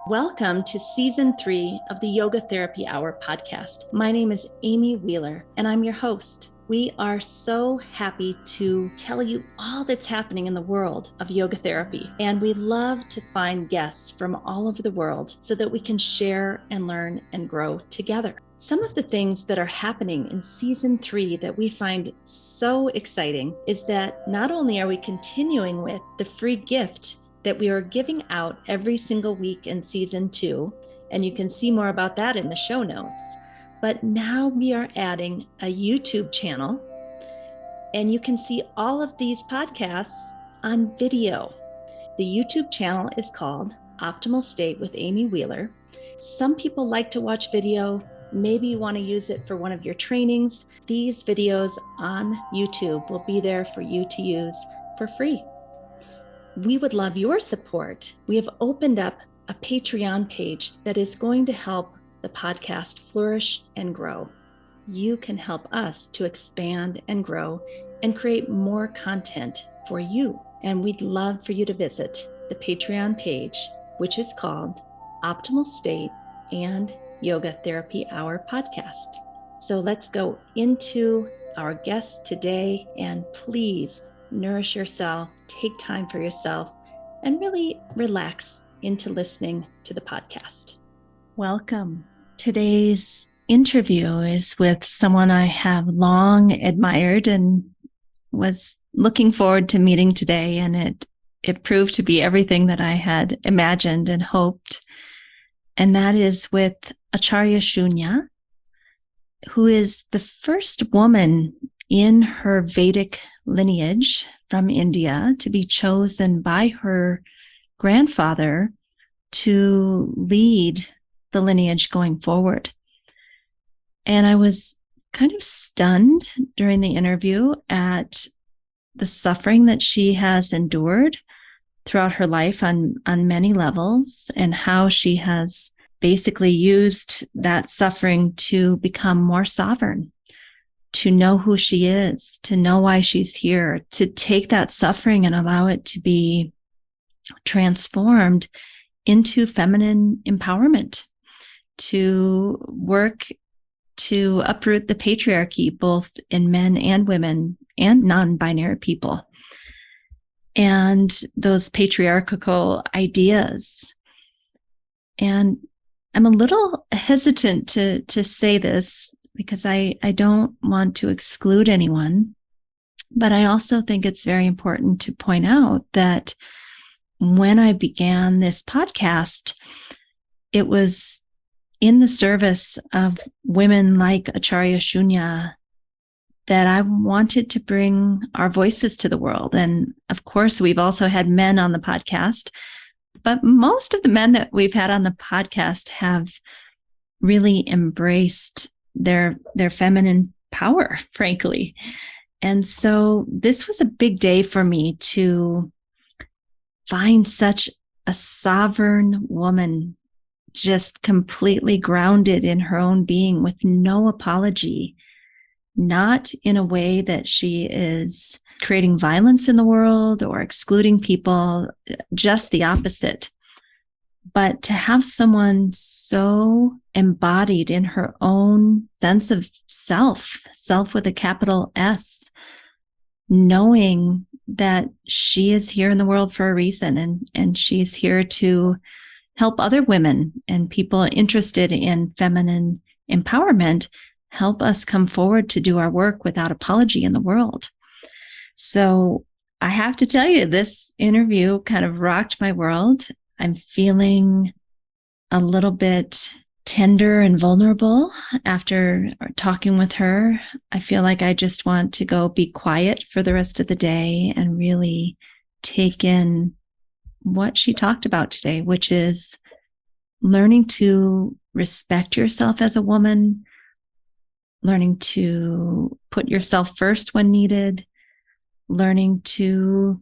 Welcome to Season 3 of the Yoga Therapy Hour podcast. My name is Amy Wheeler, and I'm your host. We are so happy to tell you all that's happening in the world of yoga therapy, and we love to find guests from all over the world so that we can share and learn and grow together. Some of the things that are happening in Season 3 that we find so exciting is that not only are we continuing with the free gift that we are giving out every single week in Season 2, and you can see more about that in the show notes. But now we are adding a YouTube channel, and you can see all of these podcasts on video. The YouTube channel is called Optimal State with Amy Wheeler. Some people like to watch video. Maybe you want to use it for one of your trainings. These videos on YouTube will be there for you to use for free. We would love your support. We have opened up a Patreon page that is going to help the podcast flourish and grow. You can help us to expand and grow and create more content for you. And we'd love for you to visit the Patreon page, which is called Optimal State and Yoga Therapy Hour podcast. So let's go into our guest today, and please nourish yourself, take time for yourself, and really relax into listening to the podcast. Welcome. Today's interview is with someone I have long admired and was looking forward to meeting today, and it proved to be everything that I had imagined and hoped. And that is with Acharya Shunya, who is the first woman in her Vedic lineage from India to be chosen by her grandfather to lead the lineage going forward. And I was kind of stunned during the interview at the suffering that she has endured throughout her life on many levels, and how she has basically used that suffering to become more sovereign, to know who she is, to know why she's here, to take that suffering and allow it to be transformed into feminine empowerment, to work to uproot the patriarchy, both in men and women and non-binary people, and those patriarchal ideas. And I'm a little hesitant to say this because I don't want to exclude anyone, but I also think it's very important to point out that when I began this podcast, it was in the service of women like Acharya Shunya that I wanted to bring our voices to the world. And of course, we've also had men on the podcast, but most of the men that we've had on the podcast have really embraced their feminine power, frankly. And so this was a big day for me to find such a sovereign woman, just completely grounded in her own being with no apology, not in a way that she is creating violence in the world or excluding people, just the opposite. But to have someone so embodied in her own sense of self with a capital S, knowing that she is here in the world for a reason, and she's here to help other women and people interested in feminine empowerment, help us come forward to do our work without apology in the world. So I have to tell you, this interview kind of rocked my world. I'm feeling a little bit tender and vulnerable after talking with her. I feel like I just want to go be quiet for the rest of the day and really take in what she talked about today, which is learning to respect yourself as a woman, learning to put yourself first when needed, learning to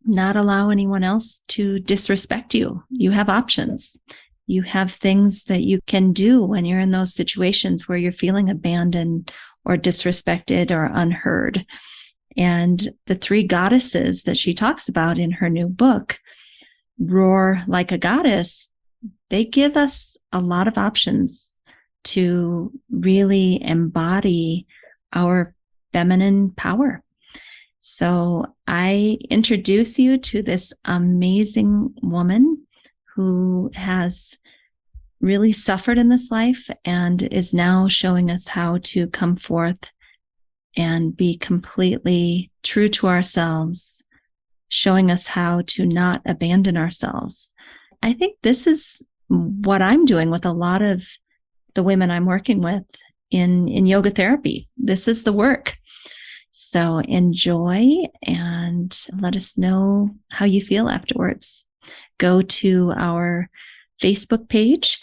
not allow anyone else to disrespect you. You have options. You have things that you can do when you're in those situations where you're feeling abandoned or disrespected or unheard. And the three goddesses that she talks about in her new book, roar like a goddess, they give us a lot of options to really embody our feminine power. So I introduce you to this amazing woman who has really suffered in this life and is now showing us how to come forth and be completely true to ourselves, showing us how to not abandon ourselves. I think this is what I'm doing with a lot of the women I'm working with in yoga therapy. This is the work. So enjoy and let us know how you feel afterwards. Go to our Facebook page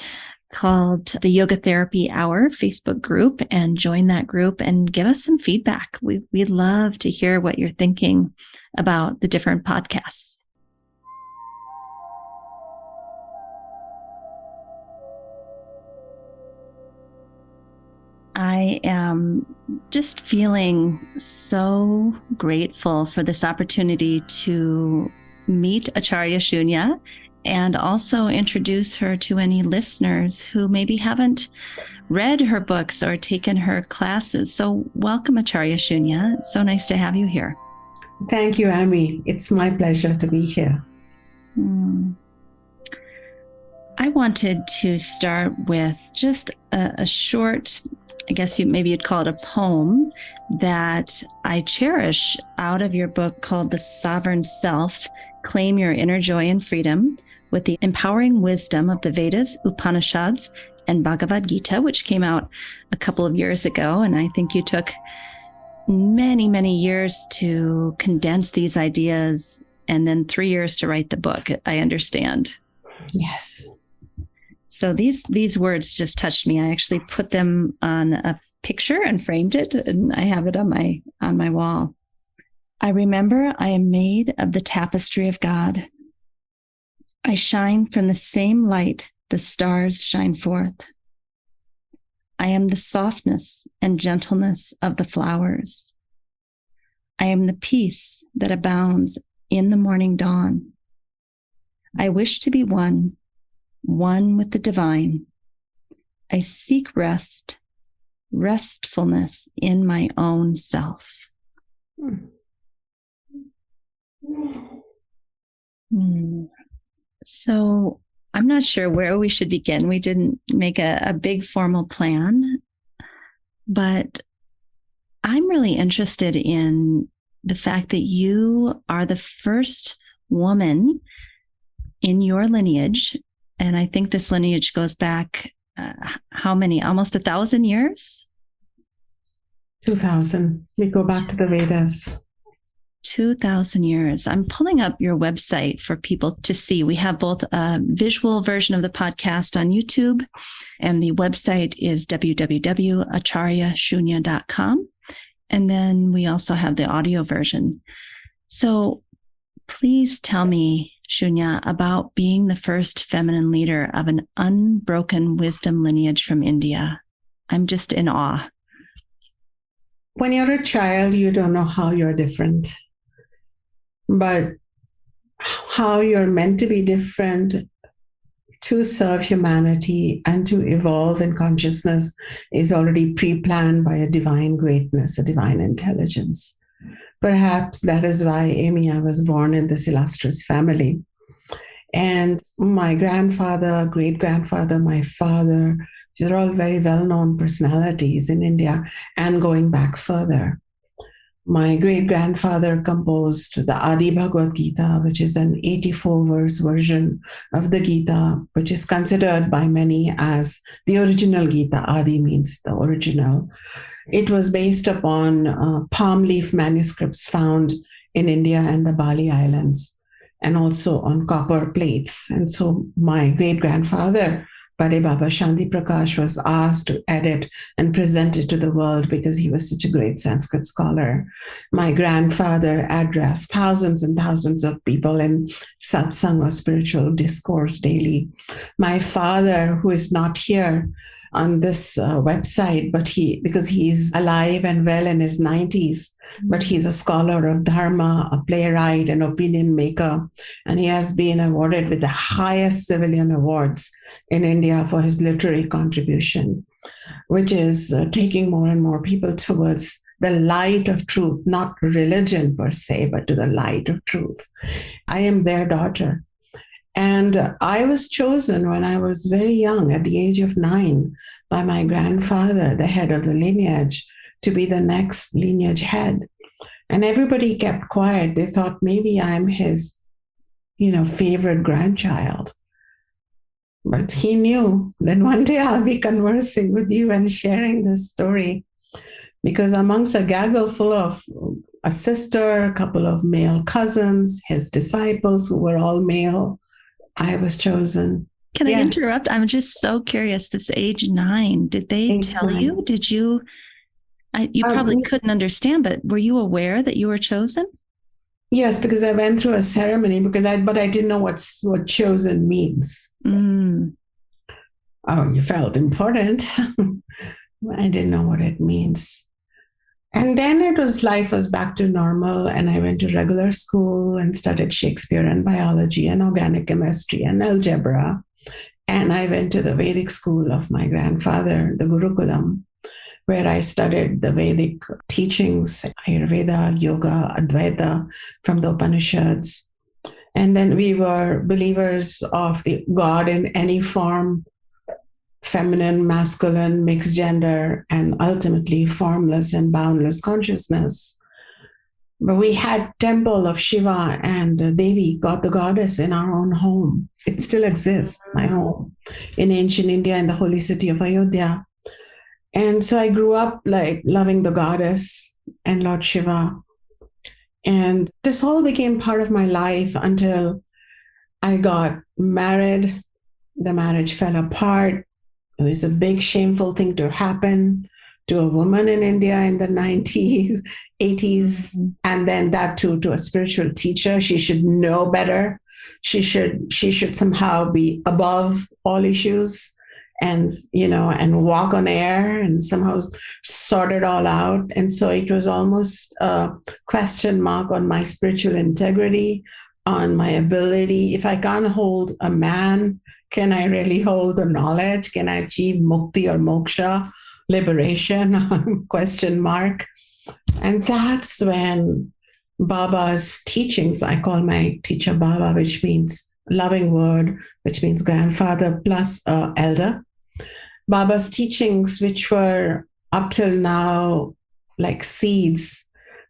called the Yoga Therapy Hour Facebook group and join that group and give us some feedback. We love to hear what you're thinking about the different podcasts. I am just feeling so grateful for this opportunity to meet Acharya Shunya and also introduce her to any listeners who maybe haven't read her books or taken her classes. So welcome, Acharya Shunya. It's so nice to have you here. Thank you, Amy. It's my pleasure to be here. I wanted to start with just a short, I guess maybe you'd call it a poem that I cherish out of your book called The Sovereign Self, Claim Your Inner Joy and Freedom with the Empowering Wisdom of the Vedas, Upanishads, and Bhagavad Gita, which came out a couple of years ago. And I think you took many, many years to condense these ideas and then 3 years to write the book, I understand. Yes. So these words just touched me. I actually put them on a picture and framed it, and I have it on my wall. I remember I am made of the tapestry of God. I shine from the same light the stars shine forth. I am the softness and gentleness of the flowers. I am the peace that abounds in the morning dawn. I wish to be one with the divine. I seek restfulness in my own self. So I'm not sure where we should begin. We didn't make a big formal plan, but I'm really interested in the fact that you are the first woman in your lineage. And I think this lineage goes back, how many? Almost 1,000 years? 2,000. We go back to the Vedas. 2,000 years. I'm pulling up your website for people to see. We have both a visual version of the podcast on YouTube, and the website is www.acharyashunya.com. And then we also have the audio version. So please tell me, Shunya, about being the first feminine leader of an unbroken wisdom lineage from India. I'm just in awe. When you're a child, you don't know how you're different. But how you're meant to be different to serve humanity and to evolve in consciousness is already pre-planned by a divine greatness, a divine intelligence. Perhaps that is why, Amy, I was born in this illustrious family. And my grandfather, great-grandfather, my father, these are all very well-known personalities in India and going back further. My great-grandfather composed the Adi Bhagavad Gita, which is an 84-verse version of the Gita, which is considered by many as the original Gita. Adi means the original. It was based upon palm leaf manuscripts found in India and the Bali Islands, and also on copper plates. And so my great-grandfather, Bade Baba Shanti Prakash, was asked to edit and present it to the world because he was such a great Sanskrit scholar. My grandfather addressed thousands and thousands of people in satsang or spiritual discourse daily. My father, who is not here on this website, but because he's alive and well in his 90s, but he's a scholar of dharma, a playwright, an opinion maker, and he has been awarded with the highest civilian awards in India for his literary contribution, which is taking more and more people towards the light of truth, not religion per se, but to the light of truth. I am their daughter. And I was chosen when I was very young, at the age of 9, by my grandfather, the head of the lineage, to be the next lineage head. And everybody kept quiet. They thought maybe I'm his, favorite grandchild. But he knew that one day I'll be conversing with you and sharing this story. Because amongst a gaggle full of a sister, a couple of male cousins, his disciples who were all male, I was chosen. Can I interrupt? I'm just so curious. This age 9, did they tell you? Did you? You probably couldn't understand, but were you aware that you were chosen? Yes, because I went through a ceremony. But I didn't know what chosen means. Mm. Oh, you felt important. I didn't know what it means. And then life was back to normal, and I went to regular school and studied Shakespeare and biology and organic chemistry and algebra. And I went to the Vedic school of my grandfather, the Gurukulam, where I studied the Vedic teachings, Ayurveda, yoga, Advaita from the Upanishads. And then we were believers of the God in any form, feminine, masculine, mixed gender, and ultimately formless and boundless consciousness. But we had temple of Shiva and Devi, God the goddess, in our own home. It still exists, my home, in ancient India, in the holy city of Ayodhya. And so I grew up like loving the goddess and Lord Shiva. And this all became part of my life until I got married. The marriage fell apart. It was a big, shameful thing to happen to a woman in India in the 90s, 80s, and then that too to a spiritual teacher. She should know better. She should somehow be above all issues and walk on air and somehow sort it all out. And so it was almost a question mark on my spiritual integrity, on my ability. If I can't hold a man, can I really hold the knowledge? Can I achieve mukti or moksha, liberation? Question mark. And that's when Baba's teachings, I call my teacher Baba, which means loving word, which means grandfather plus elder. Baba's teachings, which were up till now like seeds,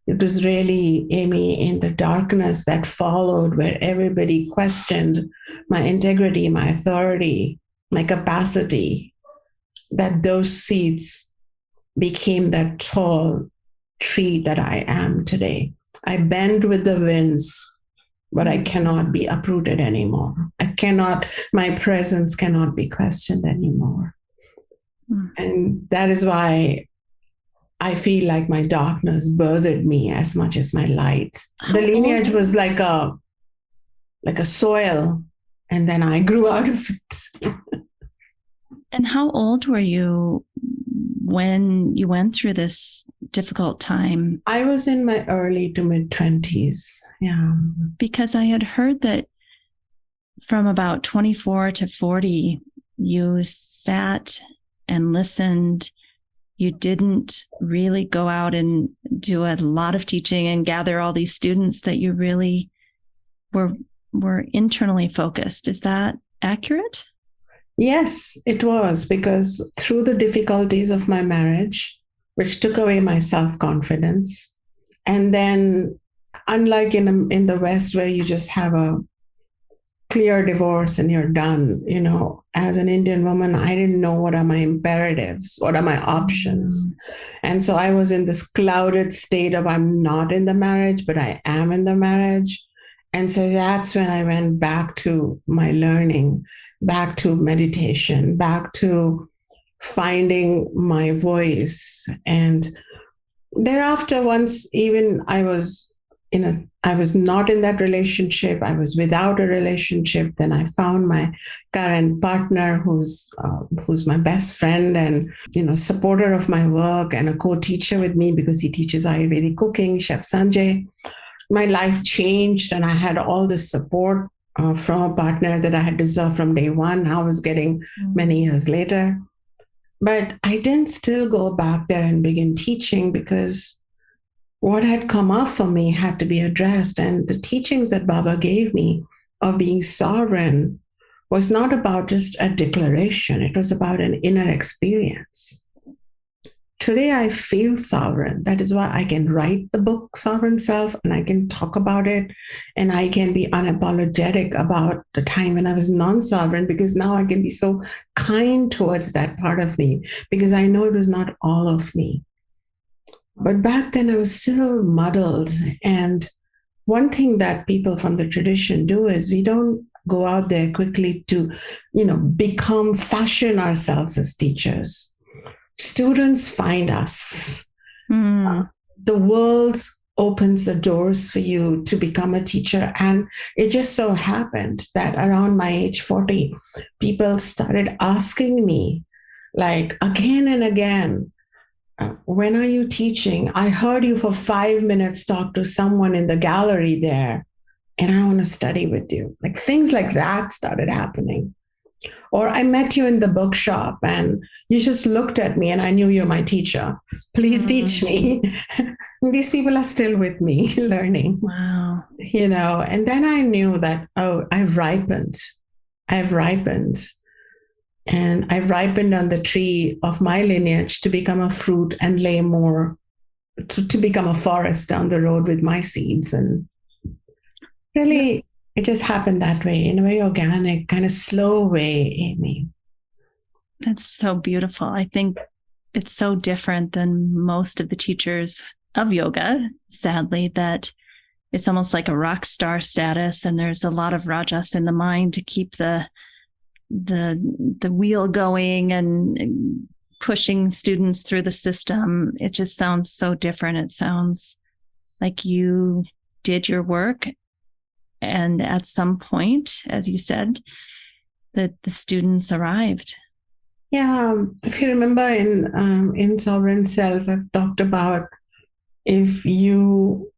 it was really, Amy, in the darkness that followed, where everybody questioned my integrity, my authority, my capacity, that those seeds became that tall tree that I am today. I bend with the winds, but I cannot be uprooted anymore. My presence cannot be questioned anymore. And that is why I feel like my darkness birthed me as much as my light. The lineage was like a soil, and then I grew out of it. And how old were you when you went through this difficult time? I was in my early to mid 20s. Yeah. Because I had heard that from about 24 to 40, you sat and listened. You didn't really go out and do a lot of teaching and gather all these students, that you really were internally focused. Is that accurate? Yes, it was, because through the difficulties of my marriage, which took away my self-confidence, and then unlike in the West, where you just have a clear divorce and you're done, as an Indian woman, I didn't know what are my imperatives, what are my options. And so I was in this clouded state of I'm not in the marriage, but I am in the marriage. And so that's when I went back to my learning, back to meditation, back to finding my voice. And thereafter, once even I was not in that relationship, I was without a relationship, then I found my current partner who's my best friend and supporter of my work and a co-teacher with me, because he teaches Ayurvedic cooking, Chef Sanjay. My life changed and I had all this support from a partner that I had deserved from day one. I was getting many years later. But I didn't still go back there and begin teaching because what had come up for me had to be addressed. And the teachings that Baba gave me of being sovereign was not about just a declaration, it was about an inner experience. Today, I feel sovereign. That is why I can write the book Sovereign Self and I can talk about it and I can be unapologetic about the time when I was non-sovereign, because now I can be so kind towards that part of me because I know it was not all of me. But back then I was still muddled. And one thing that people from the tradition do is we don't go out there quickly to, fashion ourselves as teachers. Students find us. The world opens the doors for you to become a teacher. And it just so happened that around my age 40, people started asking me, like, again and again, when are you teaching? I heard you for 5 minutes talk to someone in the gallery there, and I want to study with you. Like things like that started happening. Or I met you in the bookshop and you just looked at me and I knew you're my teacher. Please teach me. These people are still with me learning. Wow. And then I knew that, I've ripened. And I've ripened on the tree of my lineage to become a fruit and lay more, to become a forest down the road with my seeds. And really, it just happened that way, in a very organic, kind of slow way, Amy. That's so beautiful. I think it's so different than most of the teachers of yoga, sadly, that it's almost like a rock star status. And there's a lot of rajas in the mind to keep the wheel going and pushing students through the system. It just sounds so different. It sounds like you did your work. And at some point, as you said, that the students arrived. Yeah, if you remember in Sovereign Self, I've talked about if you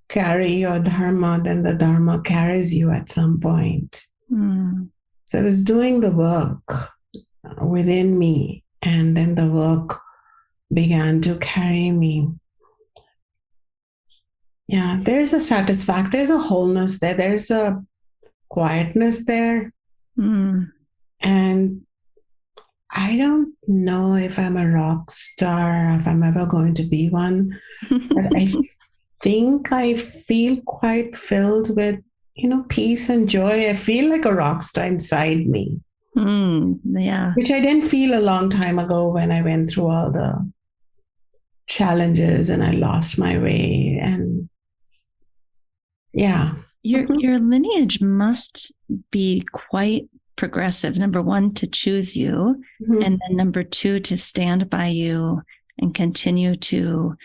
carry your dharma, then the dharma carries you at some point. So I was doing the work within me, and then the work began to carry me. Yeah, there's a satisfaction, there's a wholeness there, there's a quietness there. And I don't know if I'm a rock star, if I'm ever going to be one, but I think I feel quite filled with, peace and joy. I feel like a rock star inside me. Yeah. Which I didn't feel a long time ago when I went through all the challenges and I lost my way. And yeah. Your lineage must be quite progressive. Number one, to choose you. And then number two, to stand by you and continue to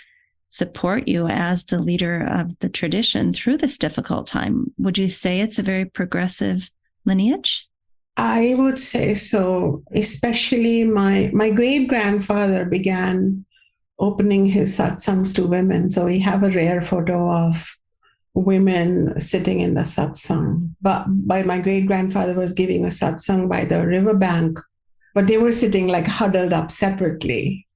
support you as the leader of the tradition through this difficult time. Would you say it's a very progressive lineage? I would say so, especially my great-grandfather began opening his satsangs to women. So we have a rare photo of women sitting in the satsang. But my great-grandfather was giving a satsang by the riverbank, but they were sitting like huddled up separately,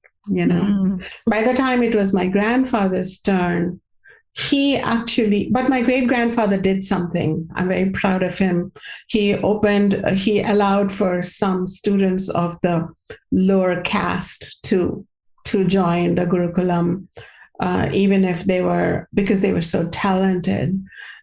By the time it was my grandfather's turn, but my great-grandfather did something. I'm very proud of him. He allowed for some students of the lower caste to join the Gurukulam, even if because they were so talented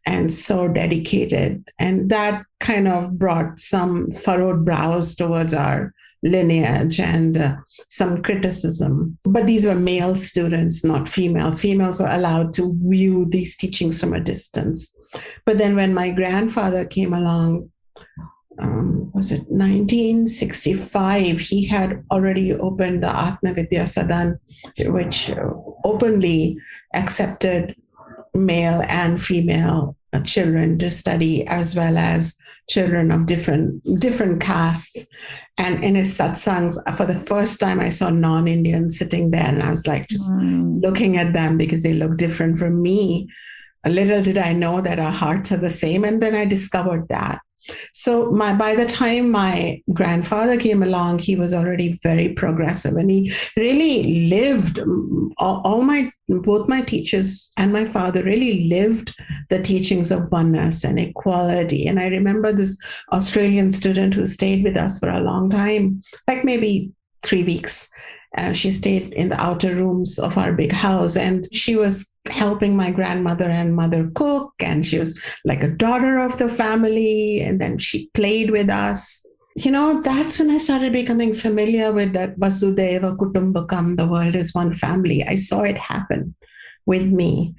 and so dedicated. And that kind of brought some furrowed brows towards our lineage and some criticism. But these were male students, not females. Females were allowed to view these teachings from a distance. But then when my grandfather came along, was it 1965, he had already opened the Atma Vidya Sadan, which openly accepted male and female children to study, as well as children of different castes. And in his satsangs, for the first time, I saw non-Indians sitting there, and I was like just looking at them because they look different from me. Little did I know that our hearts are the same. And then I discovered that. So by the time my grandfather came along, he was already very progressive, and he really lived both my teachers and my father really lived the teachings of oneness and equality. And I remember this Australian student who stayed with us for a long time, like maybe 3 weeks. She stayed in the outer rooms of our big house, and she was helping my grandmother and mother cook, and she was like a daughter of the family, and then she played with us. That's when I started becoming familiar with that Vasudeva Kutumbakam, the world is one family. I saw it happen with me.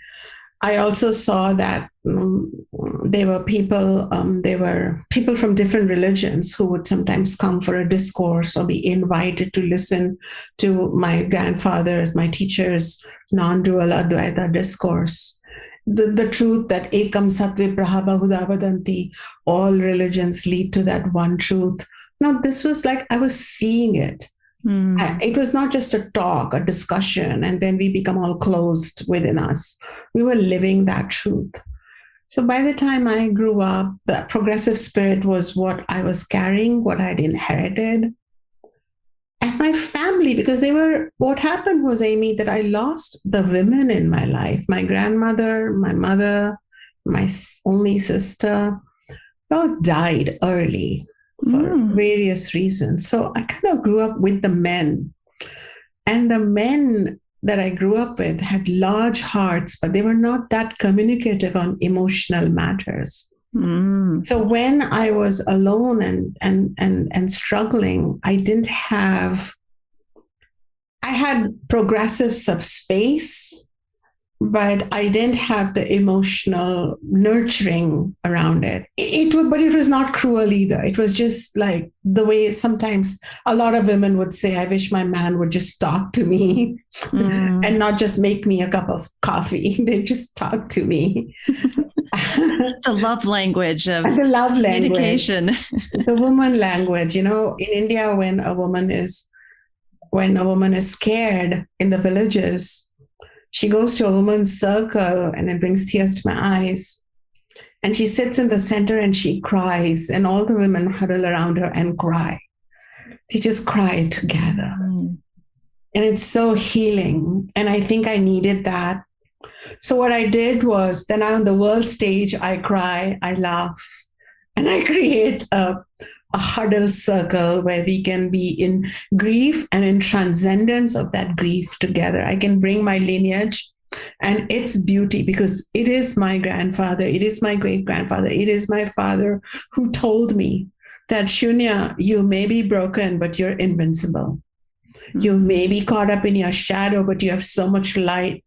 I also saw that there were people from different religions who would sometimes come for a discourse or be invited to listen to my grandfather's, my teacher's non-dual Advaita discourse. The truth that ekam sattve prahabahuda vadanti, all religions lead to that one truth. Now, this was like I was seeing it. It was not just a talk, a discussion, and then we become all closed within us. We were living that truth. So by the time I grew up, the progressive spirit was what I was carrying, what I'd inherited. And my family, because what happened was, Amy, that I lost the women in my life. My grandmother, my mother, my only sister, all died early for various reasons. So I kind of grew up with the men. And the men that I grew up with had large hearts, but they were not that communicative on emotional matters. So when I was alone and struggling, I had progressive subspace, but I didn't have the emotional nurturing around it. But it was not cruel either. It was just like the way sometimes a lot of women would say, I wish my man would just talk to me and not just make me a cup of coffee. They just talk to me. The love language of the love communication. The woman language. In India, when a woman is scared in the villages, she goes to a woman's circle, and it brings tears to my eyes. And she sits in the center and she cries, and all the women huddle around her and cry. They just cry together. And it's so healing. And I think I needed that. So what I did was, then on the world stage, I cry, I laugh, and I create a huddle circle where we can be in grief and in transcendence of that grief together. I can bring my lineage and its beauty, because it is my grandfather, it is my great-grandfather, it is my father who told me that, Shunya, you may be broken, but you're invincible. You may be caught up in your shadow, but you have so much light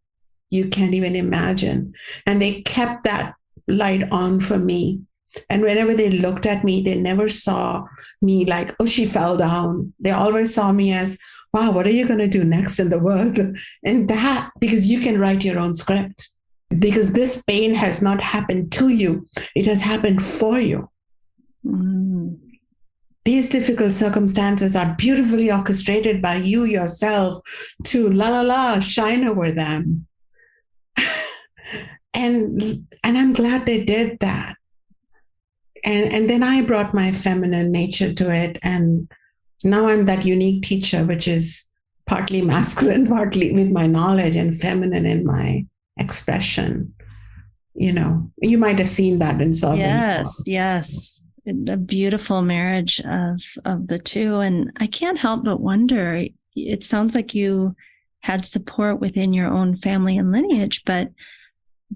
you can't even imagine. And they kept that light on for me. And whenever they looked at me, they never saw me like, oh, she fell down. They always saw me as, wow, what are you going to do next in the world? And that, because you can write your own script, because this pain has not happened to you. It has happened for you. These difficult circumstances are beautifully orchestrated by you yourself to shine over them. And I'm glad they did that. And then I brought my feminine nature to it. And now I'm that unique teacher, which is partly masculine, partly with my knowledge, and feminine in my expression. You might have seen that in Sovereign. Yes. A beautiful marriage of the two. And I can't help but wonder, it sounds like you had support within your own family and lineage, but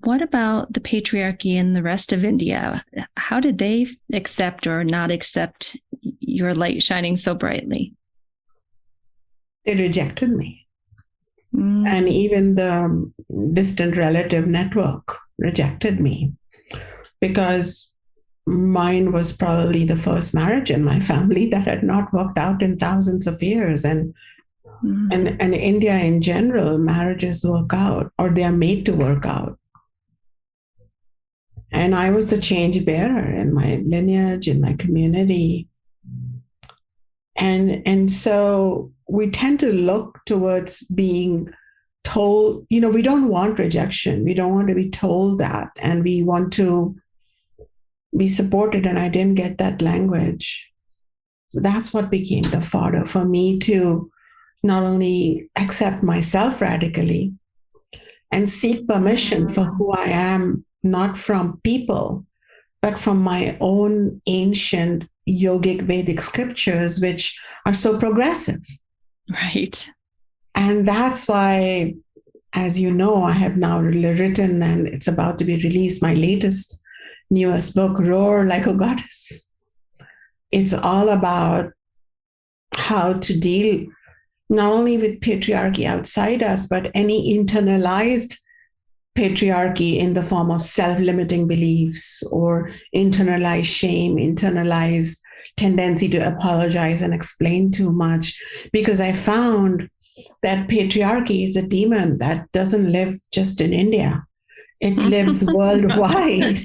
what about the patriarchy in the rest of India? How did they accept or not accept your light shining so brightly? They rejected me. And even the distant relative network rejected me, because mine was probably the first marriage in my family that had not worked out in thousands of years. And India in general, marriages work out, or they are made to work out. And I was the change bearer in my lineage, in my community. And so we tend to look towards being told, we don't want rejection. We don't want to be told that. And we want to be supported, and I didn't get that language. That's what became the fodder for me to not only accept myself radically and seek permission for who I am, not from people, but from my own ancient yogic Vedic scriptures, which are so progressive. Right. And that's why, as you know, I have now written, and it's about to be released, my latest, newest book, Roar Like a Goddess. It's all about how to deal not only with patriarchy outside us, but any internalized patriarchy in the form of self-limiting beliefs or internalized shame, internalized tendency to apologize and explain too much. Because I found that patriarchy is a demon that doesn't live just in India. It lives worldwide.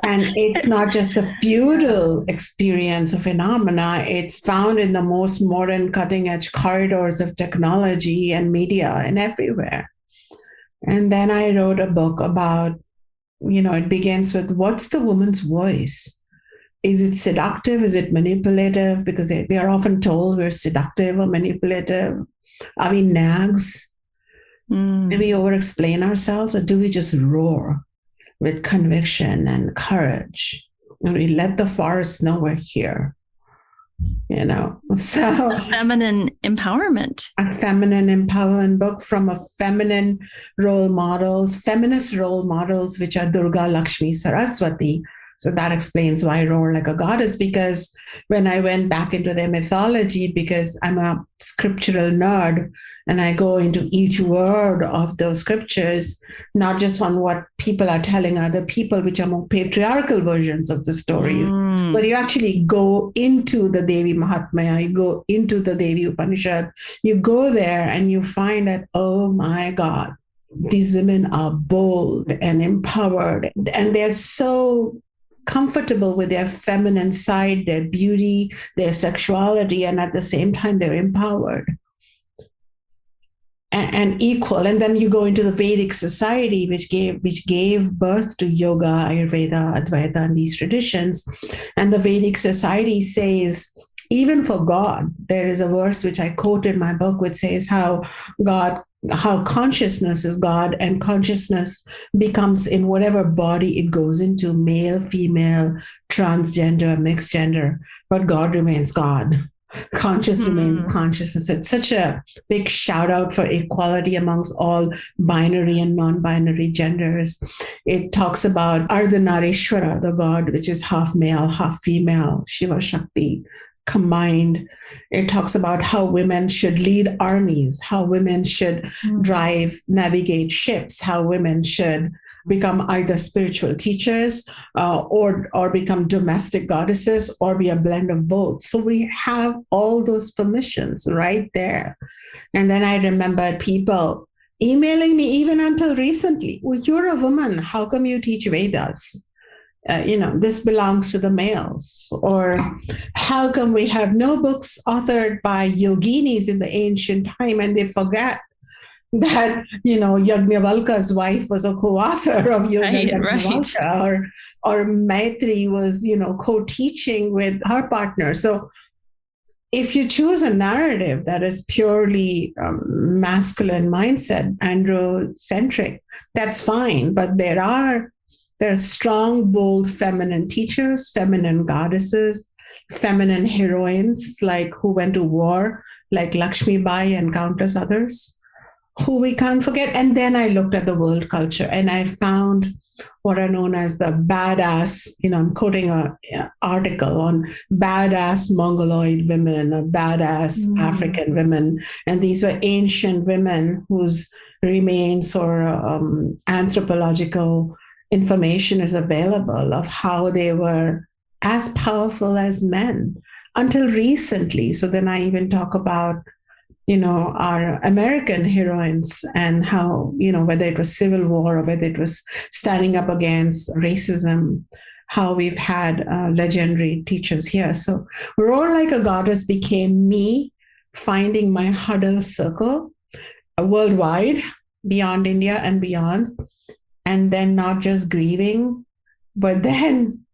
And it's not just a feudal experience or phenomena. It's found in the most modern, cutting-edge corridors of technology and media and everywhere. And then I wrote a book about, it begins with, what's the woman's voice? Is it seductive? Is it manipulative? Because they are often told we're seductive or manipulative. Are we nags? Do we over-explain ourselves, or do we just roar with conviction and courage? And we let the forest know we're here. So a feminine empowerment. A feminine empowerment book from a feminist role models, which are Durga, Lakshmi, Saraswati. So that explains why I roar like a goddess, because when I went back into their mythology, because I'm a scriptural nerd and I go into each word of those scriptures, not just on what people are telling other people, which are more patriarchal versions of the stories, but you actually go into the Devi Mahatmya, you go into the Devi Upanishad, you go there and you find that, oh my God, these women are bold and empowered, and they're so comfortable with their feminine side, their beauty, their sexuality, and at the same time, they're empowered and equal. And then you go into the Vedic society, which gave birth to yoga, Ayurveda, Advaita, and these traditions. And the Vedic society says, even for God, there is a verse which I quote in my book, which says how consciousness is God, and consciousness becomes in whatever body it goes into, male, female, transgender, mixed gender, but God remains God. Conscious remains consciousness. It's such a big shout out for equality amongst all binary and non-binary genders. It talks about Ardhanarishwara, the God, which is half male, half female, Shiva Shakti combined. It talks about how women should lead armies, how women should drive, navigate ships, how women should become either spiritual teachers or become domestic goddesses, or be a blend of both. So we have all those permissions right there. And then I remember people emailing me even until recently, well, you're a woman, how come you teach Vedas? This belongs to the males. Or how come we have no books authored by yoginis in the ancient time, and they forget that, Yajnavalka's wife was a co-author of Yoga Yajnavalka, right. Or Maitri was, co-teaching with her partner. So if you choose a narrative that is purely masculine mindset, androcentric, that's fine. But there are strong, bold, feminine teachers, feminine goddesses, feminine heroines, like who went to war, like Lakshmi Bai and countless others, who we can't forget. And then I looked at the world culture, and I found what are known as the badass, I'm quoting an article on badass Mongoloid women, or badass African women. And these were ancient women whose remains or anthropological information is available of how they were as powerful as men until recently. So then I even talk about, our American heroines, and how, whether it was civil war or whether it was standing up against racism, how we've had legendary teachers here. So Roar Like a Goddess became me finding my huddle circle worldwide, beyond India and beyond. And then not just grieving, but then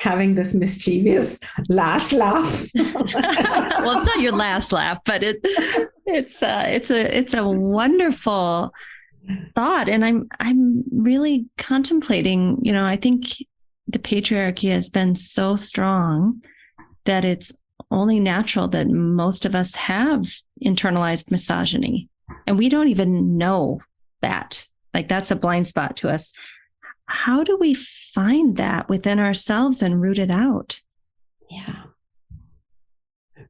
having this mischievous last laugh. Well, it's not your last laugh, but it's a wonderful thought. And I'm really contemplating, I think the patriarchy has been so strong that it's only natural that most of us have internalized misogyny. And we don't even know that. Like, that's a blind spot to us. How do we find that within ourselves and root it out? Yeah.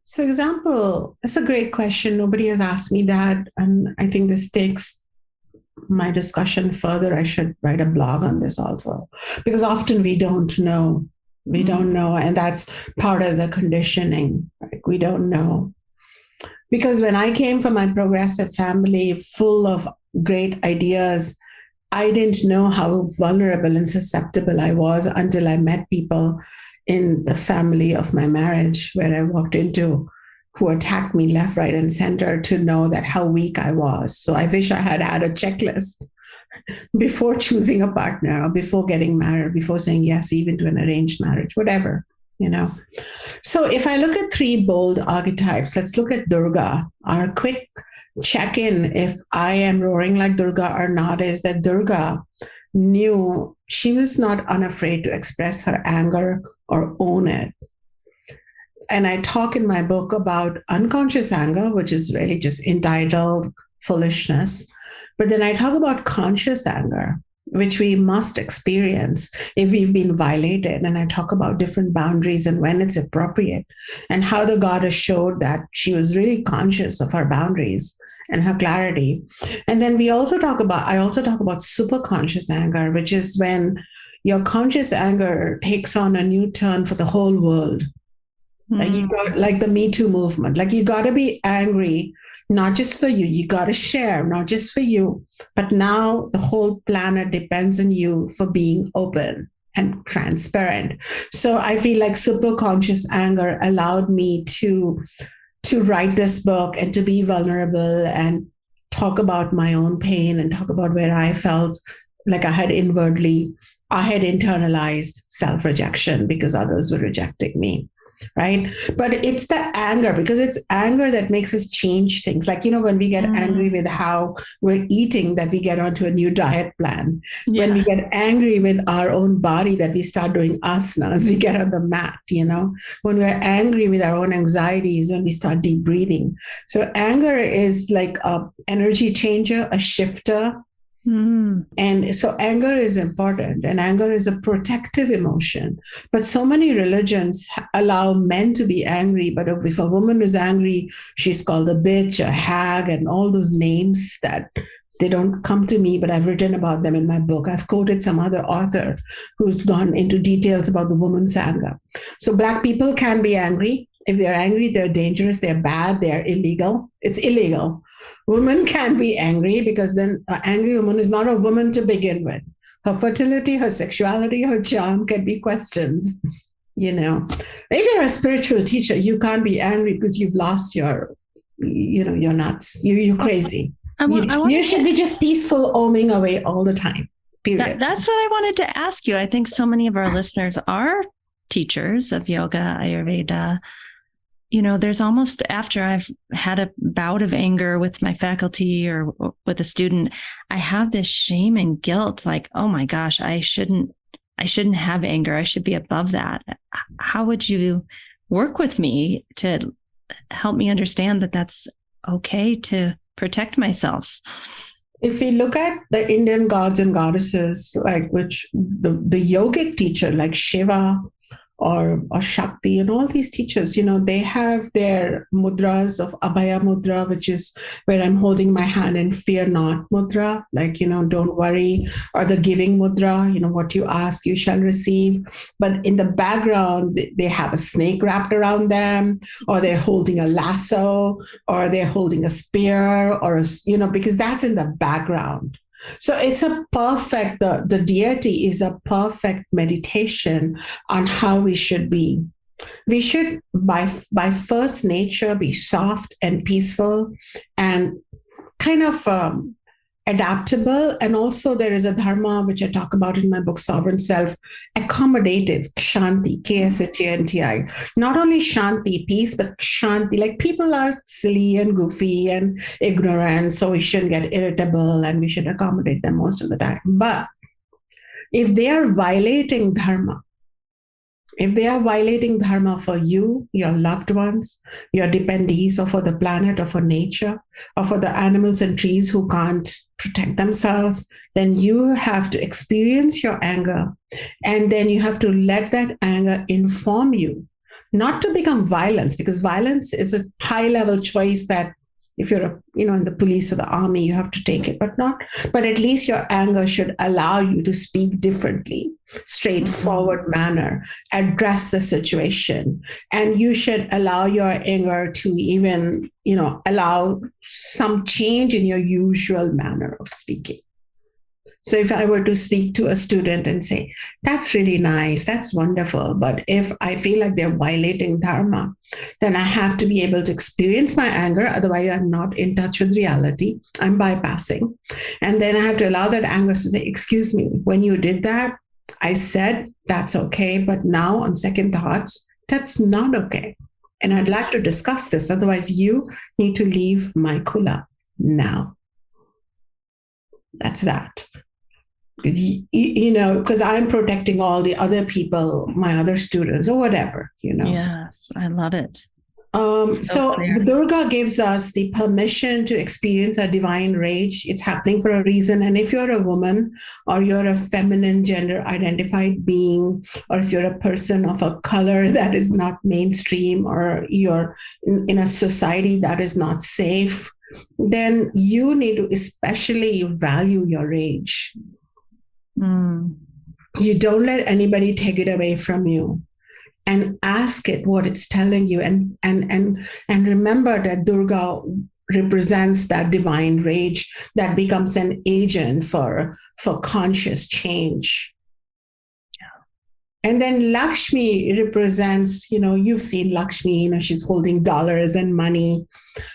So, example, it's a great question. Nobody has asked me that. And I think this takes my discussion further. I should write a blog on this also, because often we don't know. We don't know. And that's part of the conditioning. Like, we don't know. Because when I came from my progressive family full of great ideas, I didn't know how vulnerable and susceptible I was until I met people in the family of my marriage where I walked into, who attacked me left, right, and center, to know that how weak I was. So I wish I had had a checklist before choosing a partner, or before getting married, before saying yes, even to an arranged marriage, whatever. So if I look at three bold archetypes, let's look at Durga. Our quick check-in, if I am roaring like Durga or not, is that Durga knew she was not unafraid to express her anger or own it. And I talk in my book about unconscious anger, which is really just entitled foolishness. But then I talk about conscious anger, which we must experience if we've been violated. And I talk about different boundaries and when it's appropriate, and how the goddess showed that she was really conscious of her boundaries and her clarity. And then I also talk about super conscious anger, which is when your conscious anger takes on a new turn for the whole world. Like, you got, like the Me Too movement, like, you got to be angry, not just for you. You got to share, not just for you, but now the whole planet depends on you for being open and transparent. So I feel like super conscious anger allowed me to write this book and to be vulnerable and talk about my own pain and talk about where I felt like I had internalized self-rejection because others were rejecting me. Right. But it's the anger, because it's anger that makes us change things. Like, when we get angry with how we're eating, that we get onto a new diet plan. Yeah. When we get angry with our own body, that we start doing asanas, we get on the mat, When we're angry with our own anxieties, when we start deep breathing. So anger is like an energy changer, a shifter. And so anger is important, and anger is a protective emotion. But so many religions allow men to be angry. But if a woman is angry, she's called a bitch, a hag, and all those names that they don't come to me, but I've written about them in my book. I've quoted some other author who's gone into details about the woman's anger. So Black people can be angry. If they're angry, they're dangerous, they're bad, they're illegal. It's illegal. Women can be angry, because then an angry woman is not a woman to begin with. Her fertility, her sexuality, her charm can be questions. If you're a spiritual teacher, you can't be angry because you've lost you're nuts. You're crazy. You should be just peaceful, oming away all the time. Period. That's what I wanted to ask you. I think so many of our listeners are teachers of yoga, Ayurveda. There's almost, after I've had a bout of anger with my faculty or with a student, I have this shame and guilt, like, oh my gosh, I shouldn't have anger. I should be above that. How would you work with me to help me understand that that's okay to protect myself? If we look at the Indian gods and goddesses, like which the yogic teacher, like Shiva, or Shakti, and all these teachers, they have their mudras of Abhaya mudra, which is where I'm holding my hand and fear not mudra, like, don't worry, or the giving mudra, what you ask, you shall receive. But in the background, they have a snake wrapped around them, or they're holding a lasso, or they're holding a spear, or, because that's in the background. So it's the deity is a perfect meditation on how we should be. We should, by first nature, be soft and peaceful and kind of adaptable, and also there is a dharma which I talk about in my book Sovereign Self, accommodative shanti, kshanti. Not only shanti, peace, but shanti. Like, people are silly and goofy and ignorant, so we shouldn't get irritable and we should accommodate them most of the time. But if they are violating dharma, if they are violating dharma for you, your loved ones, your dependees, or for the planet, or for nature, or for the animals and trees who can't protect themselves, then you have to experience your anger. And then you have to let that anger inform you, not to become violence, because violence is a high level choice that if you're in the police or the army, you have to take it, but at least your anger should allow you to speak differently, straightforward manner, address the situation. And you should allow your anger to even, allow some change in your usual manner of speaking. So if I were to speak to a student and say, that's really nice, that's wonderful, but if I feel like they're violating dharma, then I have to be able to experience my anger. Otherwise, I'm not in touch with reality. I'm bypassing. And then I have to allow that anger to say, excuse me, when you did that, I said that's okay, but now on second thoughts, that's not okay. And I'd like to discuss this. Otherwise, you need to leave my kula now. That's that. Because I'm protecting all the other people, my other students or whatever, Yes, I love it. So Durga gives us the permission to experience a divine rage. It's happening for a reason. And if you're a woman, or you're a feminine gender identified being, or if you're a person of a color that is not mainstream, or you're in a society that is not safe, then you need to especially value your rage. You don't let anybody take it away from you, and ask it what it's telling you, and remember that Durga represents that divine rage that becomes an agent for conscious change. And then Lakshmi represents, you've seen Lakshmi, she's holding dollars and money.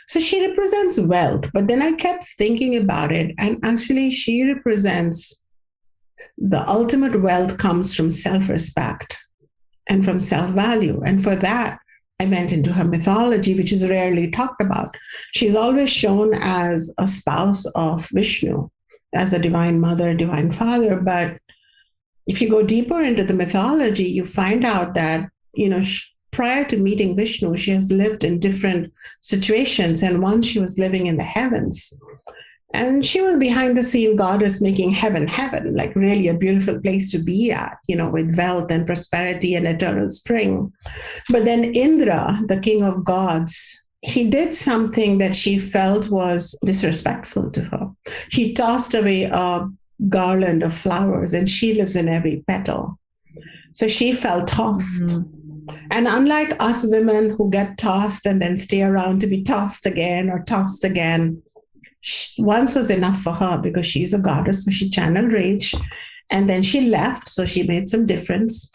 So she represents wealth. But then I kept thinking about it, and actually she represents the ultimate wealth comes from self-respect and from self-value. And for that, I went into her mythology, which is rarely talked about. She's always shown as a spouse of Vishnu, as a divine mother, divine father. But if you go deeper into the mythology, you find out that, prior to meeting Vishnu, she has lived in different situations. And once she was living in the heavens. And she was behind the scene goddess making heaven, like really a beautiful place to be at, with wealth and prosperity and eternal spring. But then Indra, the king of gods, he did something that she felt was disrespectful to her. He tossed away a garland of flowers, and she lives in every petal. So she felt tossed. And unlike us women who get tossed and then stay around to be tossed again or tossed again, once was enough for her, because she's a goddess. So she channeled rage, and then she left. So she made some difference.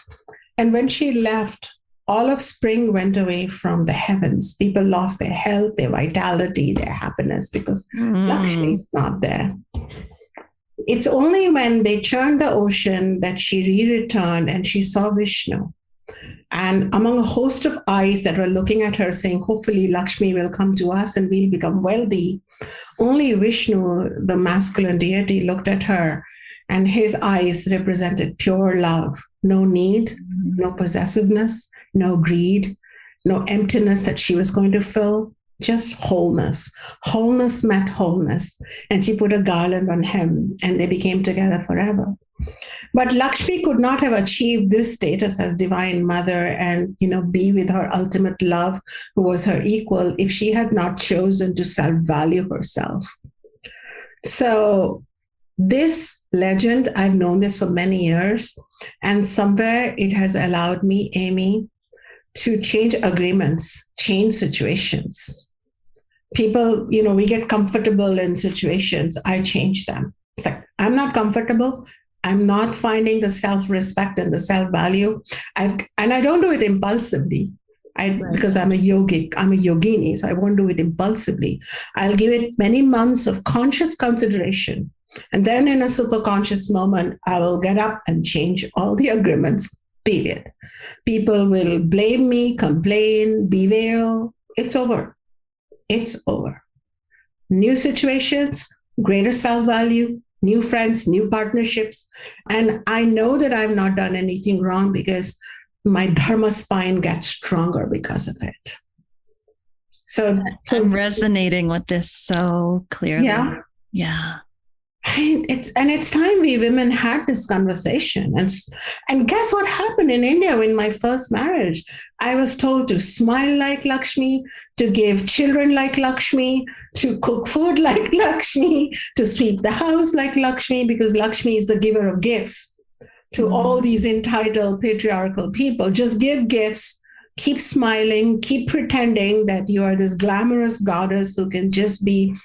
And when she left, all of spring went away from the heavens. People lost their health, their vitality, their happiness, because Lakshmi is not there. It's only when they churned the ocean that she returned and she saw Vishnu. And among a host of eyes that were looking at her saying, hopefully Lakshmi will come to us and we'll become wealthy, only Vishnu, the masculine deity, looked at her, and his eyes represented pure love. No need, no possessiveness, no greed, no emptiness that she was going to fill, just wholeness. Wholeness met wholeness. And she put a garland on him, and they became together forever. But Lakshmi could not have achieved this status as divine mother and, be with her ultimate love, who was her equal, if she had not chosen to self-value herself. So this legend, I've known this for many years, and somewhere it has allowed me, Amy, to change agreements, change situations. People, we get comfortable in situations. I change them. It's like, I'm not comfortable. I'm not finding the self-respect and the self-value. And I don't do it impulsively. Because I'm a yogic, I'm a yogini, so I won't do it impulsively. I'll give it many months of conscious consideration. And then in a super conscious moment, I will get up and change all the agreements, period. People will blame me, complain, bewail. It's over. It's over. New situations, greater self-value, new friends, new partnerships. And I know that I've not done anything wrong because my dharma spine gets stronger because of it. So I'm resonating with this so clearly. Yeah. It's time we women had this conversation. And guess what happened in India in my first marriage? I was told to smile like Lakshmi, to give children like Lakshmi, to cook food like Lakshmi, to sweep the house like Lakshmi, because Lakshmi is the giver of gifts to all these entitled patriarchal people. Just give gifts, keep smiling, keep pretending that you are this glamorous goddess who can just be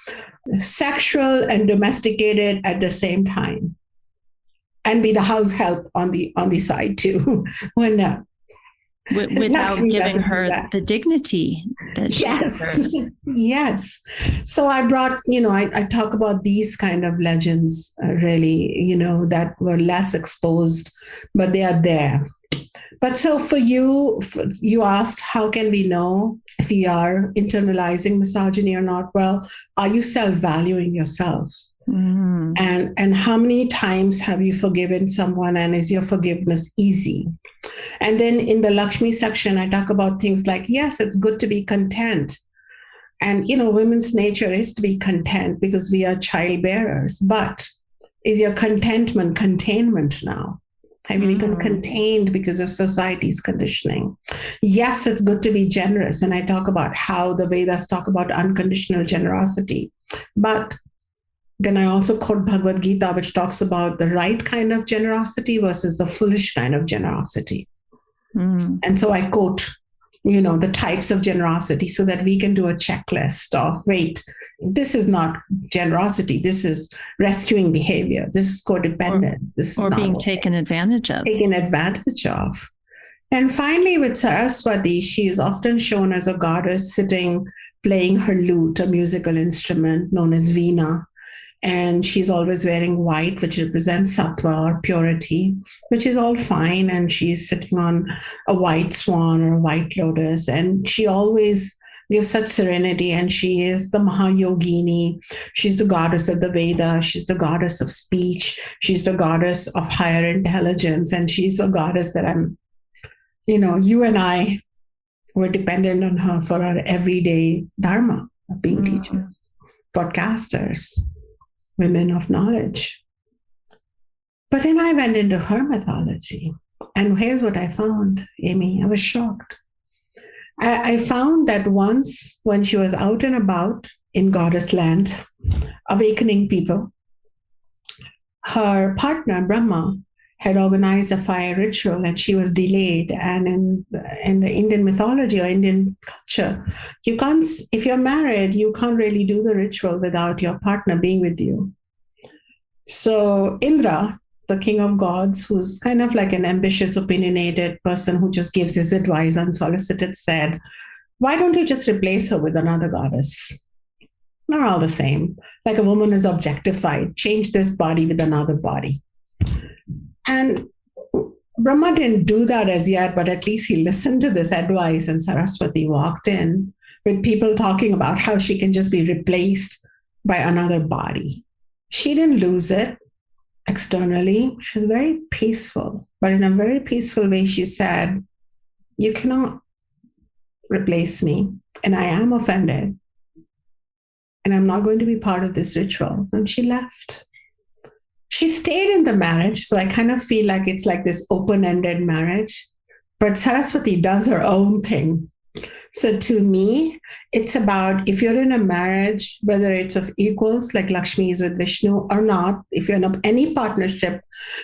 sexual and domesticated at the same time, and be the house help on the side too. When without giving her the dignity that she deserves. Yes. So I brought, I talk about these kind of legends, really, that were less exposed, but they are there. But so for you, you asked, how can we know if we are internalizing misogyny or not? Well, are you self-valuing yourself? And how many times have you forgiven someone, and is your forgiveness easy? And then in the Lakshmi section, I talk about things like, yes, it's good to be content. And, women's nature is to be content because we are child bearers. But is your contentment containment now? Have you become contained because of society's conditioning? Yes, it's good to be generous. And I talk about how the Vedas talk about unconditional generosity. But then I also quote Bhagavad Gita, which talks about the right kind of generosity versus the foolish kind of generosity. And so I quote, the types of generosity so that we can do a checklist of, wait, this is not generosity. This is rescuing behavior. This is codependence. This is being taken advantage of. Taken advantage of. And finally, with Saraswati, she is often shown as a goddess sitting, playing her lute, a musical instrument known as Veena. And she's always wearing white, which represents sattva or purity, which is all fine. And she's sitting on a white swan or a white lotus. And she always gives such serenity. And she is the Mahayogini. She's the goddess of the Veda. She's the goddess of speech. She's the goddess of higher intelligence. And she's a goddess that you and I were dependent on her for our everyday dharma of being teachers, podcasters, women of knowledge. But then I went into her mythology. And here's what I found, Amy. I was shocked. I found that once when she was out and about in goddess land, awakening people, her partner, Brahma, had organized a fire ritual and she was delayed. And in the Indian mythology or Indian culture, you can't, if you're married, you can't really do the ritual without your partner being with you. So Indra, the king of gods, who's kind of like an ambitious, opinionated person who just gives his advice unsolicited, said, why don't you just replace her with another goddess? They're all the same. Like a woman is objectified, change this body with another body. And Brahma didn't do that as yet, but at least he listened to this advice, and Saraswati walked in with people talking about how she can just be replaced by another body. She didn't lose it externally. She was very peaceful, but in a very peaceful way, she said, you cannot replace me, and I am offended, and I'm not going to be part of this ritual. And she left. She stayed in the marriage, so I kind of feel like it's like this open-ended marriage, but Saraswati does her own thing. So to me, it's about, if you're in a marriage, whether it's of equals, like Lakshmi is with Vishnu, or not, if you're in any partnership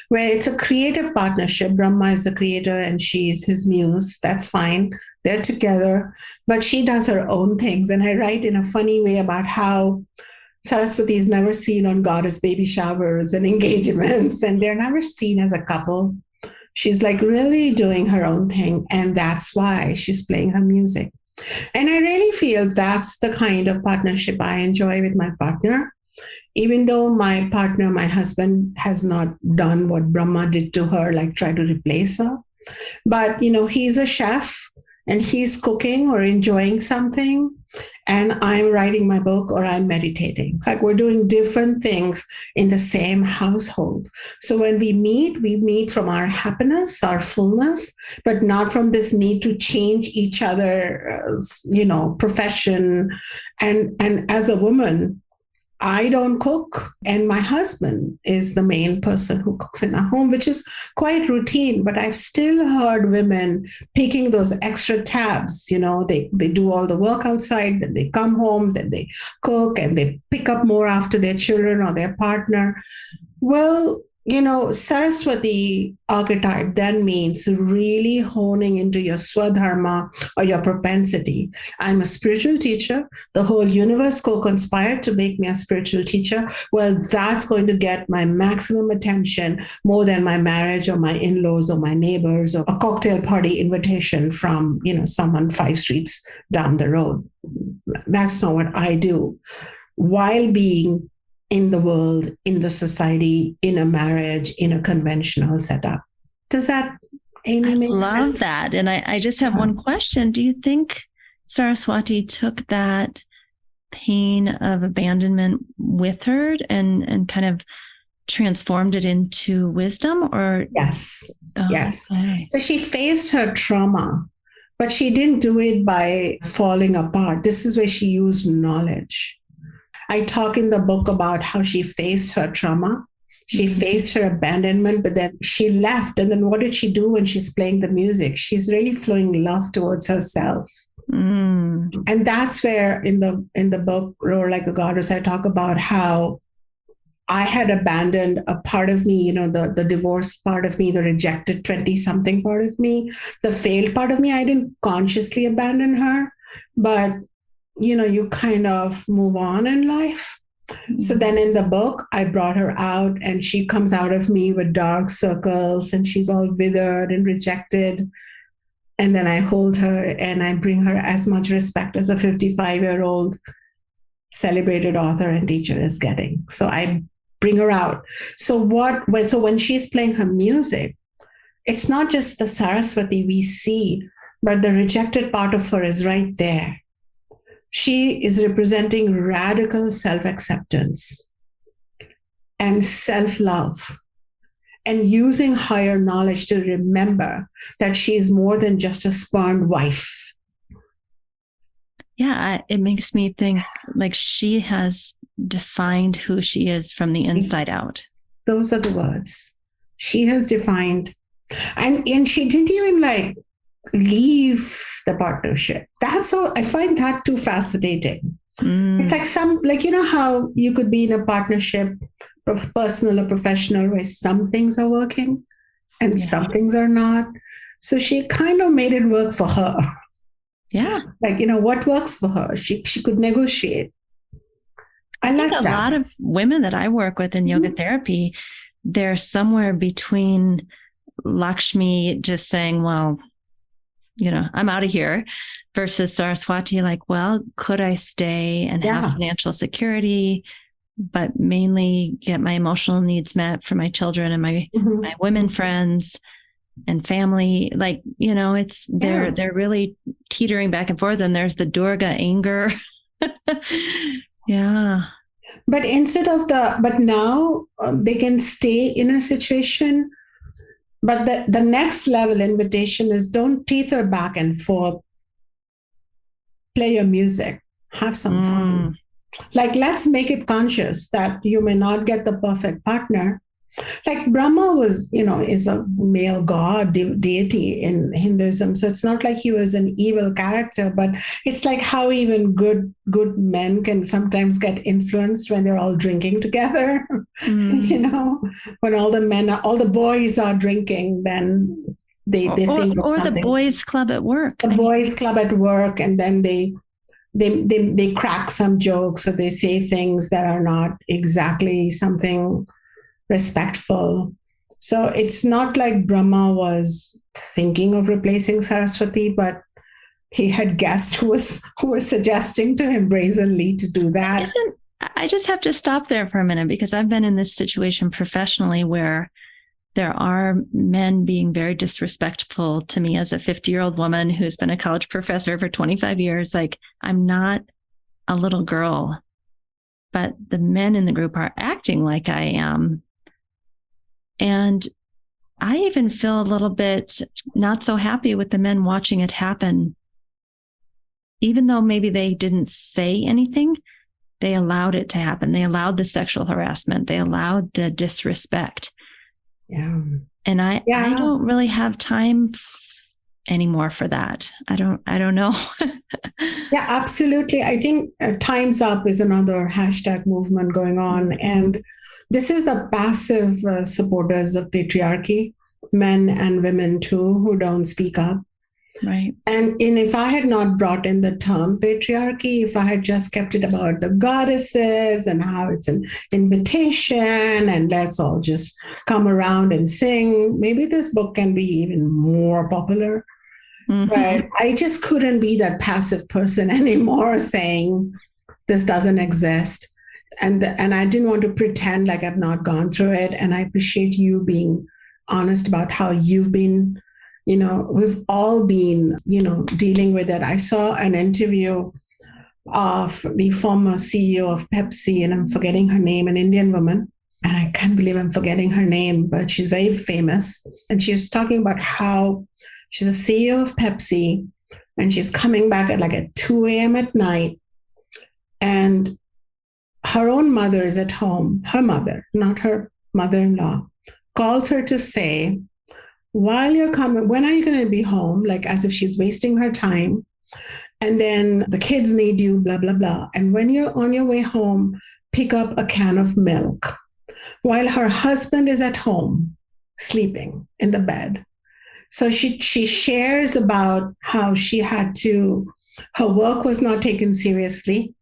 where it's a creative partnership, Brahma is the creator and she's his muse, that's fine. They're together, but she does her own things. And I write in a funny way about how Saraswati is never seen on goddess baby showers and engagements, and they're never seen as a couple. She's like really doing her own thing. And that's why she's playing her music. And I really feel that's the kind of partnership I enjoy with my partner. Even though my partner, my husband, has not done what Brahma did to her, like try to replace her. But, he's a chef and he's cooking or enjoying something. And I'm writing my book or I'm meditating. Like we're doing different things in the same household. So when we meet from our happiness, our fullness, but not from this need to change each other's, profession. And as a woman, I don't cook, and my husband is the main person who cooks in our home, which is quite routine. But I've still heard women picking those extra tabs. They do all the work outside, then they come home, then they cook, and they pick up more after their children or their partner. Well, Saraswati archetype then means really honing into your swadharma or your propensity. I'm a spiritual teacher. The whole universe co-conspired to make me a spiritual teacher. Well, that's going to get my maximum attention more than my marriage or my in-laws or my neighbors or a cocktail party invitation from, someone 5 streets down the road. That's not what I do. While being in the world, in the society, in a marriage, in a conventional setup. Does that, Amy, make sense? I love that. And I just have one question. Do you think Saraswati took that pain of abandonment with her and kind of transformed it into wisdom? Or Yes. Oh, yes. Okay. So she faced her trauma, but she didn't do it by falling apart. This is where she used knowledge. I talk in the book about how she faced her trauma. She faced her abandonment, but then she left. And then what did she do when she's playing the music? She's really flowing love towards herself. And that's where in the book, Roar Like a Goddess, I talk about how I had abandoned a part of me, the divorced part of me, the rejected 20-something part of me, the failed part of me. I didn't consciously abandon her, but you kind of move on in life. So then in the book, I brought her out and she comes out of me with dark circles and she's all withered and rejected. And then I hold her and I bring her as much respect as a 55-year-old celebrated author and teacher is getting. So I bring her out. So when she's playing her music, it's not just the Saraswati we see, but the rejected part of her is right there. She is representing radical self-acceptance and self-love and using higher knowledge to remember that she is more than just a spurned wife. Yeah, it makes me think like she has defined who she is from the inside out. Those are the words. She has defined, and she didn't even leave the partnership. That's all. I find that too fascinating. It's like how you could be in a partnership, personal or professional, where some things are working and some things are not. So she kind of made it work for her. Yeah. What works for her. She could negotiate. I think a lot of women that I work with in yoga therapy, they're somewhere between Lakshmi just saying, well, I'm out of here, versus Saraswati, could I stay and have financial security, but mainly get my emotional needs met for my children and my women friends and family? They're really teetering back and forth. And there's the Durga anger. Yeah. But now they can stay in a situation. But the next level invitation is don't tether back and forth. Play your music. Have some fun. Let's make it conscious that you may not get the perfect partner. Like Brahma was, is a male god, deity in Hinduism. So it's not like he was an evil character, but it's like how even good men can sometimes get influenced when they're all drinking together. When all the boys are drinking, then they think of something. Or the boys' club at work. The boys' club at work, and then they crack some jokes or they say things that are not exactly something respectful. So it's not like Brahma was thinking of replacing Saraswati, but he had guests who were suggesting to him brazenly to do that. I just have to stop there for a minute, because I've been in this situation professionally where there are men being very disrespectful to me as a 50-year-old woman who's been a college professor for 25 years. Like, I'm not a little girl, but the men in the group are acting like I am. And I even feel a little bit not so happy with the men watching it happen. Even though maybe they didn't say anything, they allowed it to happen. They allowed the sexual harassment. They allowed the disrespect. Yeah. And I don't really have time anymore for that. I don't know. Yeah, absolutely. I think Time's Up is another hashtag movement going on. And this is the passive supporters of patriarchy, men and women too, who don't speak up. Right. And if I had not brought in the term patriarchy, if I had just kept it about the goddesses and how it's an invitation and let's all just come around and sing, maybe this book can be even more popular. Mm-hmm. But I just couldn't be that passive person anymore saying this doesn't exist. And I didn't want to pretend like I've not gone through it. And I appreciate you being honest about how you've been. We've all been, dealing with it. I saw an interview of the former CEO of Pepsi, and I'm forgetting her name, an Indian woman. And I can't believe I'm forgetting her name, but she's very famous. And she was talking about how she's a CEO of Pepsi, and she's coming back at 2 a.m. at night. And her own mother is at home, her mother, not her mother-in-law, calls her to say, while you're coming, when are you going to be home? Like as if she's wasting her time. And then the kids need you, blah, blah, blah. And when you're on your way home, pick up a can of milk while her husband is at home sleeping in the bed. So she shares about how her work was not taken seriously.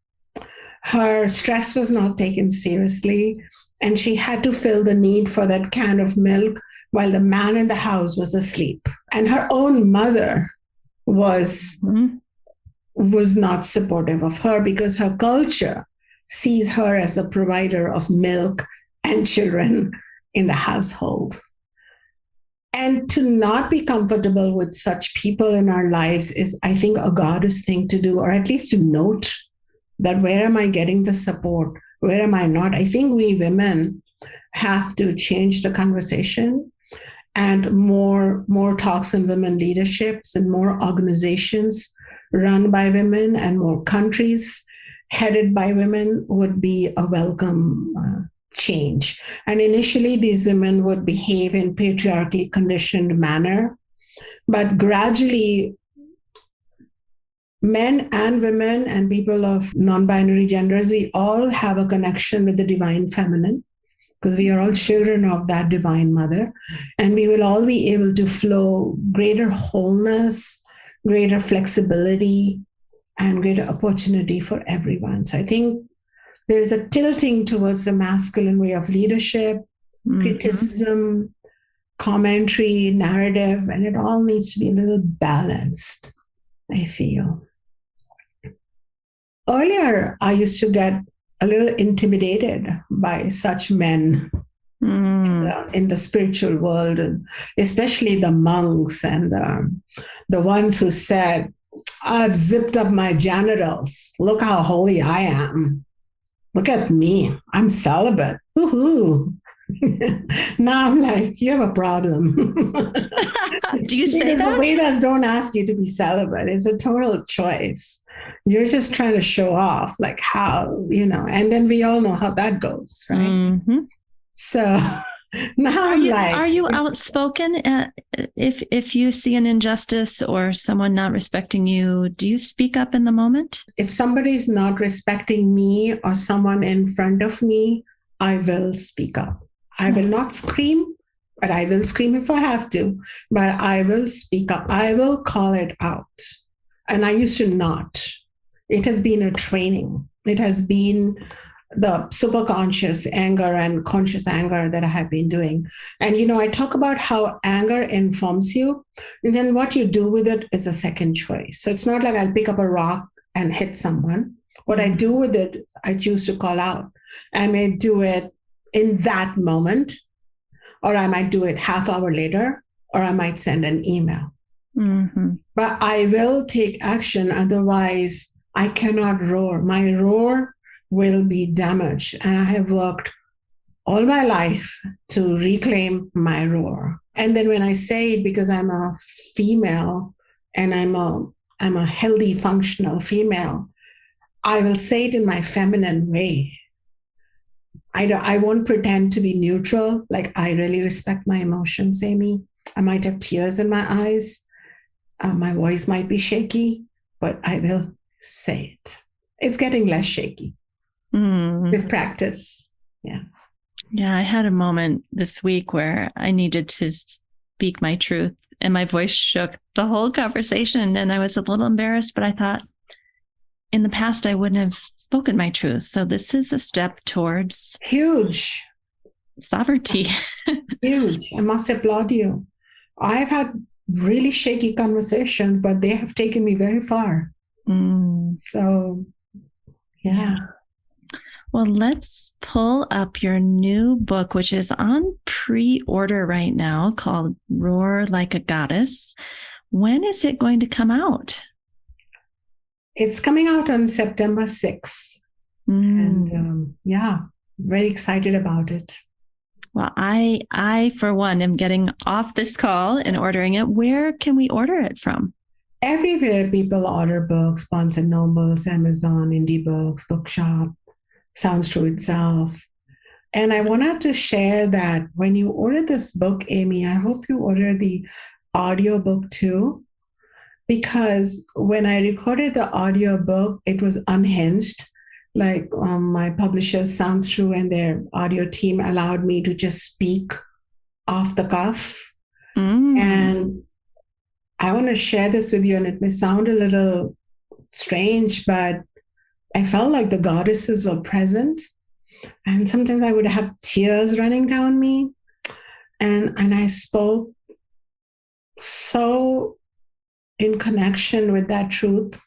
Her stress was not taken seriously. And she had to fill the need for that can of milk while the man in the house was asleep. And her own mother was not supportive of her because her culture sees her as the provider of milk and children in the household. And to not be comfortable with such people in our lives is, I think, a goddess thing to do, or at least to note that where am I getting the support? Where am I not? I think we women have to change the conversation, and more talks on women leaderships and more organizations run by women and more countries headed by women would be a welcome change. And initially, these women would behave in patriarchally conditioned manner, but gradually, men and women and people of non-binary genders, we all have a connection with the divine feminine because we are all children of that divine mother. And we will all be able to flow greater wholeness, greater flexibility, and greater opportunity for everyone. So I think there's a tilting towards the masculine way of leadership, criticism, commentary, narrative, and it all needs to be a little balanced, I feel. Earlier, I used to get a little intimidated by such men in the spiritual world, and especially the monks and the ones who said, I've zipped up my genitals. Look how holy I am. Look at me. I'm celibate. Woohoo. Now I'm like, you have a problem. Do you say that? The Vedas don't ask you to be celibate. It's a total choice. You're just trying to show off, like how, and then we all know how that goes, right? Mm-hmm. So now are you outspoken if you see an injustice or someone not respecting you? Do you speak up in the moment? If somebody's not respecting me or someone in front of me, I will speak up. I will not scream, but I will scream if I have to. But I will speak up. I will call it out. And I used to not. It has been a training. It has been the superconscious anger and conscious anger that I have been doing. And, I talk about how anger informs you, and then what you do with it is a second choice. So it's not like I'll pick up a rock and hit someone. What I do with it is I choose to call out. I may do it in that moment, or I might do it half hour later, or I might send an email. Mm-hmm. But I will take action, otherwise I cannot roar. My roar will be damaged. And I have worked all my life to reclaim my roar. And then when I say it, because I'm a female and I'm a healthy, functional female, I will say it in my feminine way. I won't pretend to be neutral. Like, I really respect my emotions, Amy. I might have tears in my eyes. My voice might be shaky, but I will say it. It's getting less shaky with practice. Yeah. Yeah. I had a moment this week where I needed to speak my truth and my voice shook the whole conversation. And I was a little embarrassed, but I thought in the past, I wouldn't have spoken my truth. So this is a step towards huge sovereignty. Huge. I must applaud you. I've had really shaky conversations, but they have taken me very far. So, yeah. Well, let's pull up your new book, which is on pre-order right now, called Roar Like a Goddess. When is it going to come out? It's coming out on September 6th. And very excited about it. Well, I, for one, am getting off this call and ordering it. Where can we order it from? Everywhere people order books, Barnes and Nobles, Amazon, Indie Books, Bookshop, Sounds True Itself. And I wanted to share that when you order this book, Amy, I hope you order the audio book too, because when I recorded the audio book, it was unhinged. Like my publisher, Sounds True, and their audio team allowed me to just speak off the cuff. And I want to share this with you, and it may sound a little strange, but I felt like the goddesses were present. And sometimes I would have tears running down me. And I spoke so in connection with that truth.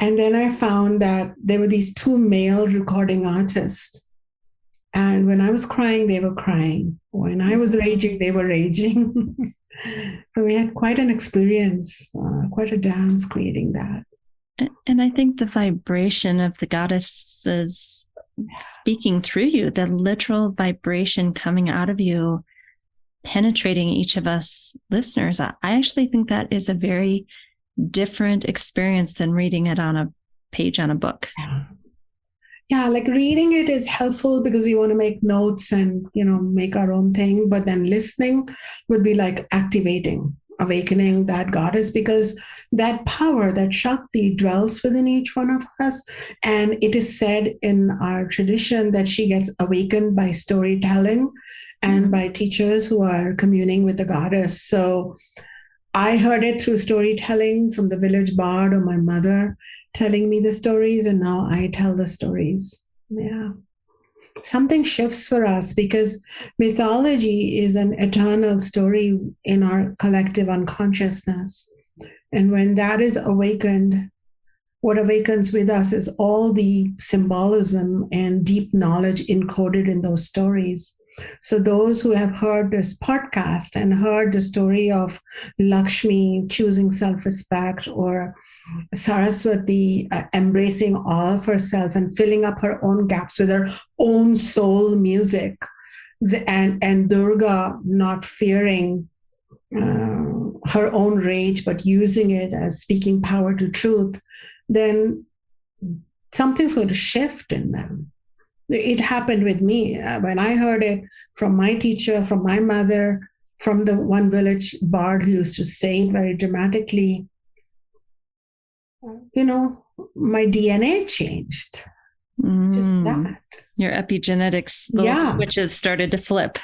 And then I found that there were these two male recording artists. And when I was crying, they were crying. When I was raging, they were raging. So we had quite an experience, quite a dance creating that. And I think the vibration of the goddesses speaking through you, the literal vibration coming out of you, penetrating each of us listeners, I actually think that is a very different experience than reading it on a page on a book. Yeah, like reading it is helpful because we want to make notes and, make our own thing. But then listening would be like awakening that goddess, because that power, that Shakti dwells within each one of us. And it is said in our tradition that she gets awakened by storytelling and by teachers who are communing with the goddess. So I heard it through storytelling from the village bard or my mother telling me the stories, and now I tell the stories. Yeah. Something shifts for us because mythology is an eternal story in our collective unconsciousness. And when that is awakened, what awakens with us is all the symbolism and deep knowledge encoded in those stories. So those who have heard this podcast and heard the story of Lakshmi choosing self-respect, or Saraswati embracing all of herself and filling up her own gaps with her own soul music, and Durga not fearing her own rage, but using it as speaking power to truth, then something's going to shift in them. It happened with me when I heard it from my teacher, from my mother, from the one village bard who used to say it very dramatically. My DNA changed. It's just that. Your epigenetics, those switches started to flip.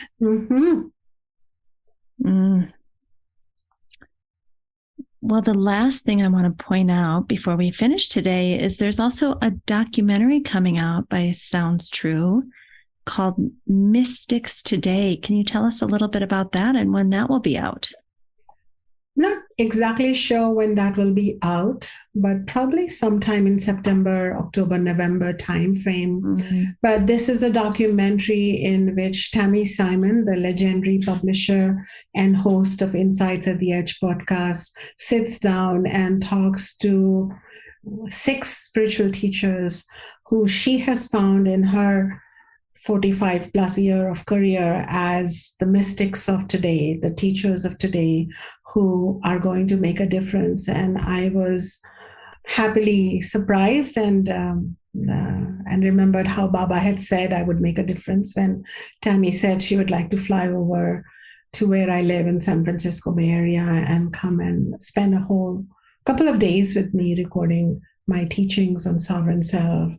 Well, the last thing I want to point out before we finish today is there's also a documentary coming out by Sounds True called Mystics Today. Can you tell us a little bit about that and when that will be out? Not exactly sure when that will be out, but probably sometime in September, October, November timeframe. Mm-hmm. But this is a documentary in which Tammy Simon, the legendary publisher and host of Insights at the Edge podcast, sits down and talks to 6 spiritual teachers who she has found in her 45 plus year of career as the mystics of today, the teachers of today, who are going to make a difference. And I was happily surprised and remembered how Baba had said I would make a difference when Tammy said she would like to fly over to where I live in San Francisco Bay Area and come and spend a whole couple of days with me recording my teachings on sovereign self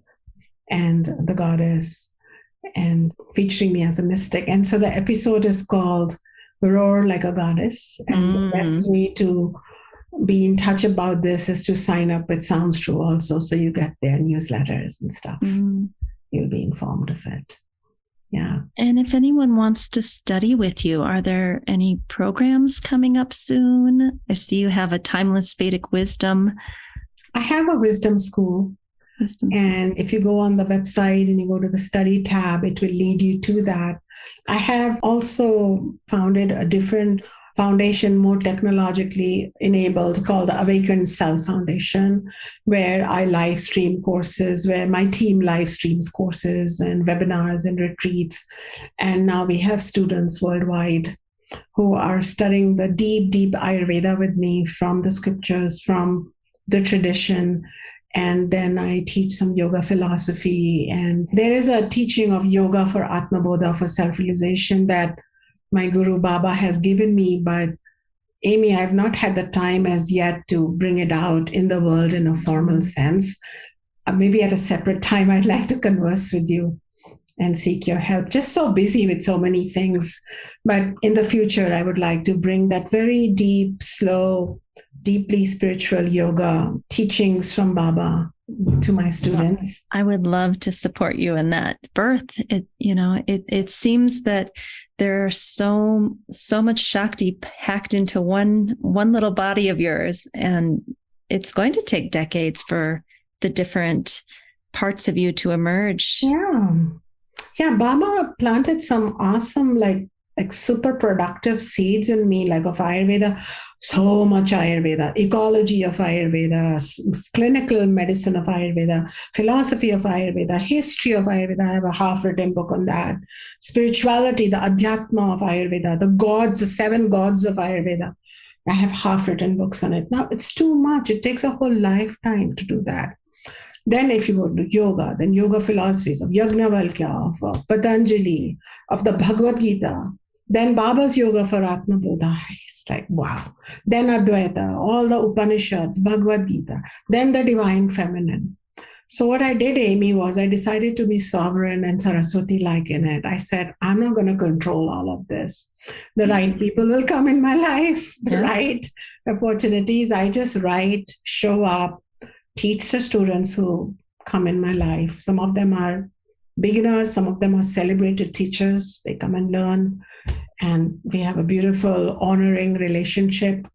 and the goddess and featuring me as a mystic. And so the episode is called Roar Like a Goddess. And the best way to be in touch about this is to sign up with Sounds True also, so you get their newsletters and stuff. You'll be informed of it. Yeah. And if anyone wants to study with you, are there any programs coming up soon? I see you have a Timeless Vedic Wisdom. I have a wisdom school. And if you go on the website and you go to the study tab, it will lead you to that. I have also founded a different foundation, more technologically enabled, called the Awakened Self Foundation, where I live stream courses, where my team live streams courses and webinars and retreats. And now we have students worldwide who are studying the deep, deep Ayurveda with me from the scriptures, from the tradition. And then I teach some yoga philosophy. And there is a teaching of yoga for Atma Bodha, for self-realization, that my Guru Baba has given me. But Amy, I've not had the time as yet to bring it out in the world in a formal sense. Maybe at a separate time, I'd like to converse with you and seek your help. Just so busy with so many things. But in the future, I would like to bring that very deep, slow, deeply spiritual yoga teachings from Baba to my students. I would love to support you in that birth. It seems that there's so much Shakti packed into one little body of yours, and it's going to take decades for the different parts of you to emerge. Yeah, Baba planted some awesome, like super productive seeds in me, like of Ayurveda, so much Ayurveda, ecology of Ayurveda, clinical medicine of Ayurveda, philosophy of Ayurveda, history of Ayurveda. I have a half-written book on that. Spirituality, the Adhyatma of Ayurveda, the gods, the 7 gods of Ayurveda. I have half-written books on it. Now, it's too much. It takes a whole lifetime to do that. Then if you go to yoga, then yoga philosophies of Yajnavalkya, of Patanjali, of the Bhagavad Gita, then Baba's yoga for Atma Bodha. It's like, wow. Then Advaita, all the Upanishads, Bhagavad Gita, then the divine feminine. So what I did, Amy, was I decided to be sovereign and Saraswati-like in it. I said, I'm not going to control all of this. The right people will come in my life, the right opportunities. I just write, show up, teach the students who come in my life. Some of them are beginners, some of them are celebrated teachers. They come and learn. And we have a beautiful, honoring relationship.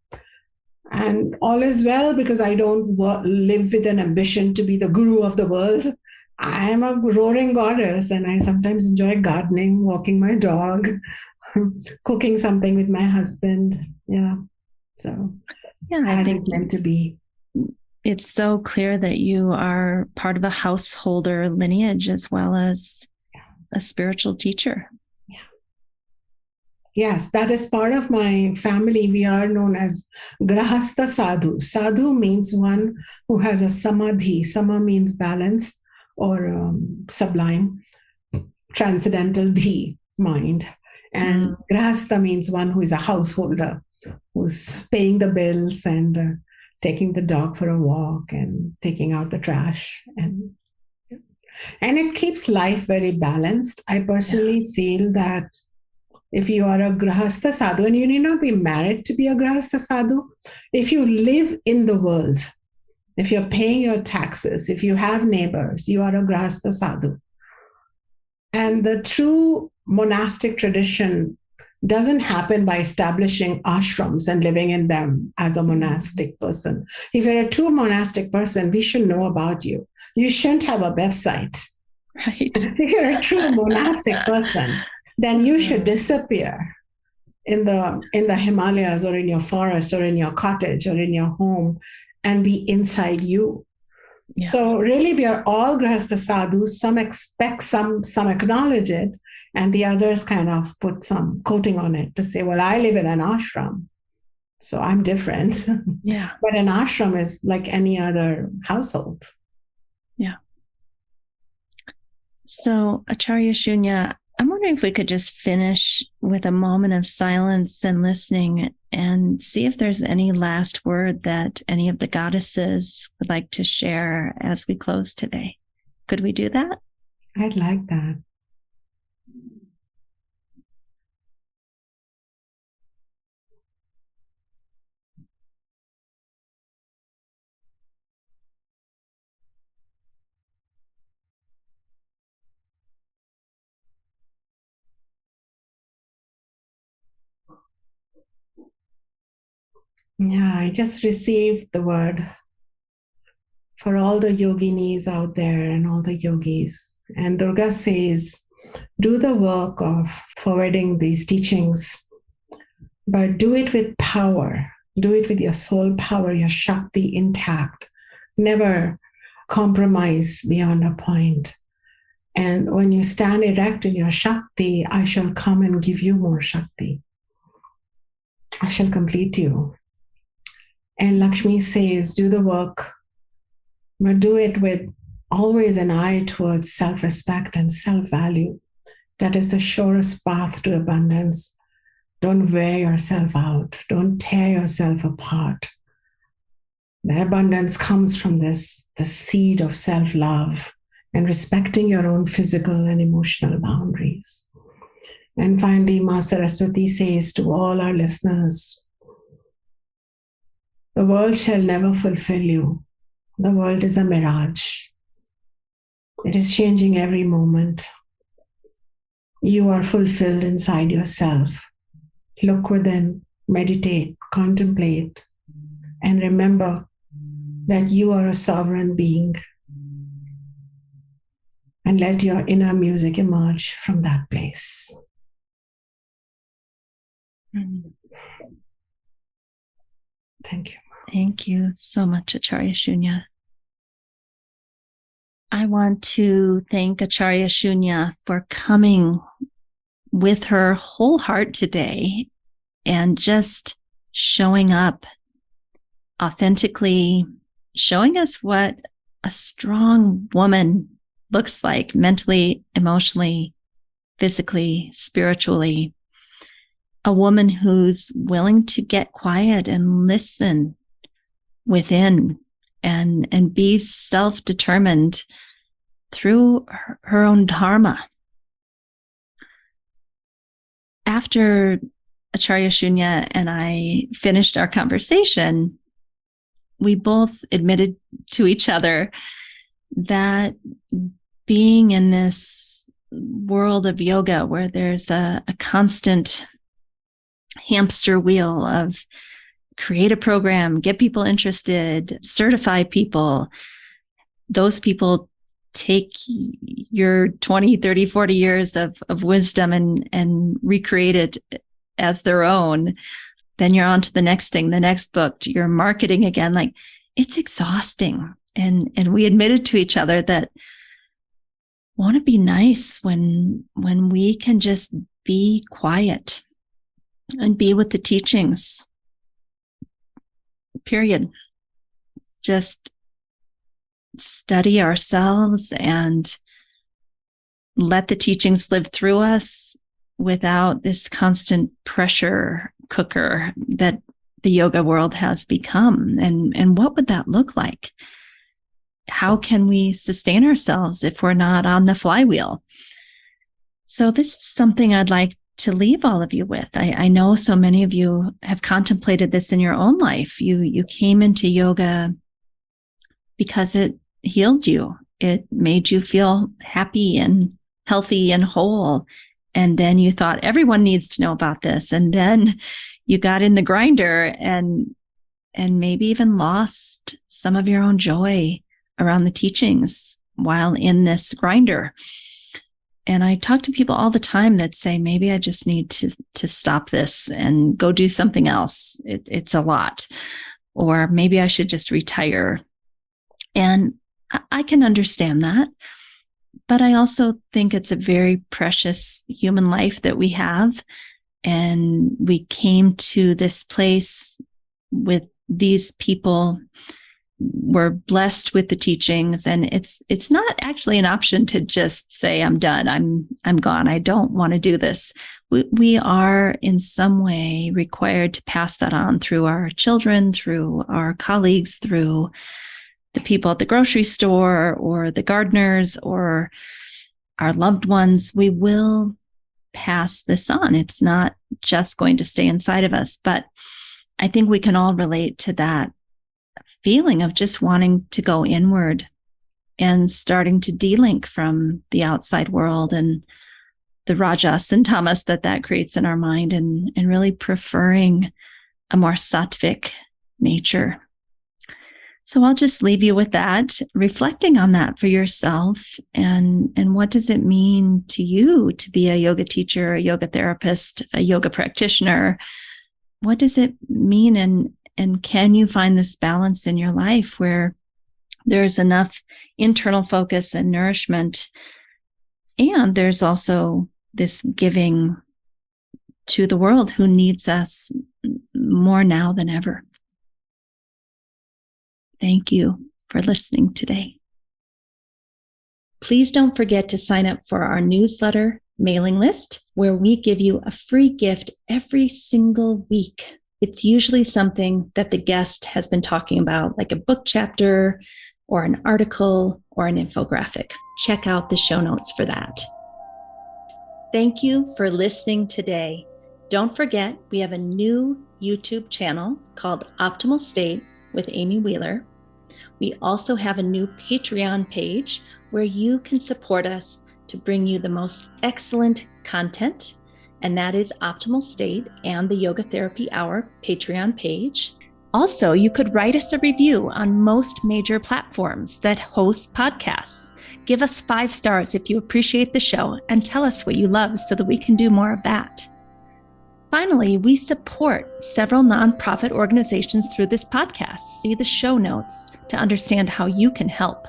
And all is well, because I don't live with an ambition to be the guru of the world. I am a roaring goddess, and I sometimes enjoy gardening, walking my dog, cooking something with my husband. Yeah. So I think it's meant to be. It's so clear that you are part of a householder lineage as well as a spiritual teacher. Yes, that is part of my family. We are known as Grahastha Sadhu. Sadhu means one who has a samadhi. Sama means balance or sublime, transcendental dhi, mind. And Grahastha means one who is a householder, who's paying the bills and taking the dog for a walk and taking out the trash. And it keeps life very balanced. I personally feel that If you are a grahastha sadhu, and you need not be married to be a grahastha sadhu, if you live in the world, if you're paying your taxes, if you have neighbors, you are a grahastha sadhu. And the true monastic tradition doesn't happen by establishing ashrams and living in them as a monastic person. If you're a true monastic person, we should know about you. You shouldn't have a website. Right. If you're a true monastic person, then you should disappear in the Himalayas or in your forest or in your cottage or in your home and be inside you. Yeah. So really, we are all grahastha sadhus. Some expect, some acknowledge it, and the others kind of put some coating on it to say, well, I live in an ashram, so I'm different. Yeah. But an ashram is like any other household. Yeah. So, Acharya Shunya, I'm wondering if we could just finish with a moment of silence and listening and see if there's any last word that any of the goddesses would like to share as we close today. Could we do that? I'd like that. Yeah, I just received the word for all the yoginis out there and all the yogis. And Durga says, do the work of forwarding these teachings, but do it with power. Do it with your soul power, your Shakti intact. Never compromise beyond a point. And when you stand erect in your Shakti, I shall come and give you more Shakti. I shall complete you. And Lakshmi says, do the work, but do it with always an eye towards self-respect and self-value. That is the surest path to abundance. Don't wear yourself out. Don't tear yourself apart. The abundance comes from the seed of self-love and respecting your own physical and emotional boundaries. And finally, Ma Saraswati says to all our listeners, the world shall never fulfill you. The world is a mirage. It is changing every moment. You are fulfilled inside yourself. Look within, meditate, contemplate, and remember that you are a sovereign being. And let your inner music emerge from that place. Thank you. Thank you so much, Acharya Shunya. I want to thank Acharya Shunya for coming with her whole heart today and just showing up authentically, showing us what a strong woman looks like mentally, emotionally, physically, spiritually. A woman who's willing to get quiet and listen within and be self-determined through her own dharma. After Acharya Shunya and I finished our conversation, we both admitted to each other that being in this world of yoga where there's a constant hamster wheel of create a program, get people interested, certify people, those people take your 20, 30, 40 years of wisdom and recreate it as their own. Then you're on to the next thing, the next book, you're marketing again. Like, it's exhausting. And we admitted to each other that won't it be nice when we can just be quiet and be with the teachings, period. Just study ourselves and let the teachings live through us without this constant pressure cooker that the yoga world has become. And what would that look like? How can we sustain ourselves if we're not on the flywheel? So this is something I'd like to leave all of you with. I know so many of you have contemplated this in your own life. You came into yoga because it healed you. It made you feel happy and healthy and whole. And then you thought everyone needs to know about this. And then you got in the grinder and maybe even lost some of your own joy around the teachings while in this grinder. And I talk to people all the time that say, maybe I just need to stop this and go do something else. It's a lot. Or maybe I should just retire. And I can understand that. But I also think it's a very precious human life that we have. And we came to this place with these people. We're blessed with the teachings, and it's not actually an option to just say, I'm done. I'm gone. I don't want to do this. We are in some way required to pass that on through our children, through our colleagues, through the people at the grocery store or the gardeners or our loved ones. We will pass this on. It's not just going to stay inside of us. But I think we can all relate to that feeling of just wanting to go inward and starting to de-link from the outside world and the rajas and tamas that creates in our mind, and really preferring a more sattvic nature. So I'll just leave you with that, reflecting on that for yourself. And what does it mean to you to be a yoga teacher, a yoga therapist, a yoga practitioner? What does it mean? And can you find this balance in your life where there's enough internal focus and nourishment, and there's also this giving to the world who needs us more now than ever? Thank you for listening today. Please don't forget to sign up for our newsletter mailing list, where we give you a free gift every single week. It's usually something that the guest has been talking about, like a book chapter or an article or an infographic. Check out the show notes for that. Thank you for listening today. Don't forget, we have a new YouTube channel called Optimal State with Amy Wheeler. We also have a new Patreon page where you can support us to bring you the most excellent content, and that is Optimal State and the Yoga Therapy Hour Patreon page. Also, you could write us a review on most major platforms that host podcasts. Give us 5 stars if you appreciate the show, and tell us what you love so that we can do more of that. Finally, we support several nonprofit organizations through this podcast. See the show notes to understand how you can help.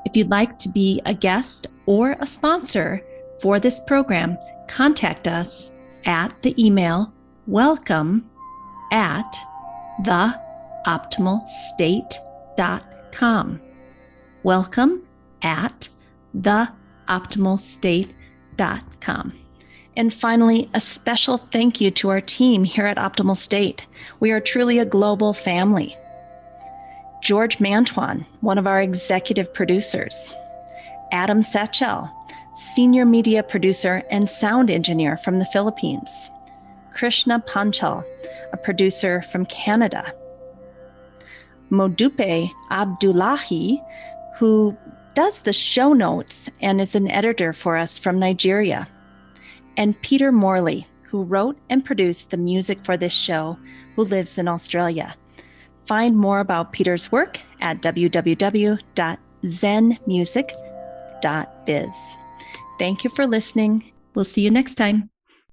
If you'd like to be a guest or a sponsor for this program, contact us at the email welcome@theoptimalstate.com. welcome@theoptimalstate.com. And finally, a special thank you to our team here at Optimal State. We are truly a global family. George Mantuan, one of our executive producers. Adam Satchel, senior media producer and sound engineer from the Philippines. Krishna Panchal, a producer from Canada. Modupe Abdullahi, who does the show notes and is an editor for us from Nigeria. And Peter Morley, who wrote and produced the music for this show, who lives in Australia. Find more about Peter's work at www.zenmusic.biz. Thank you for listening. We'll see you next time.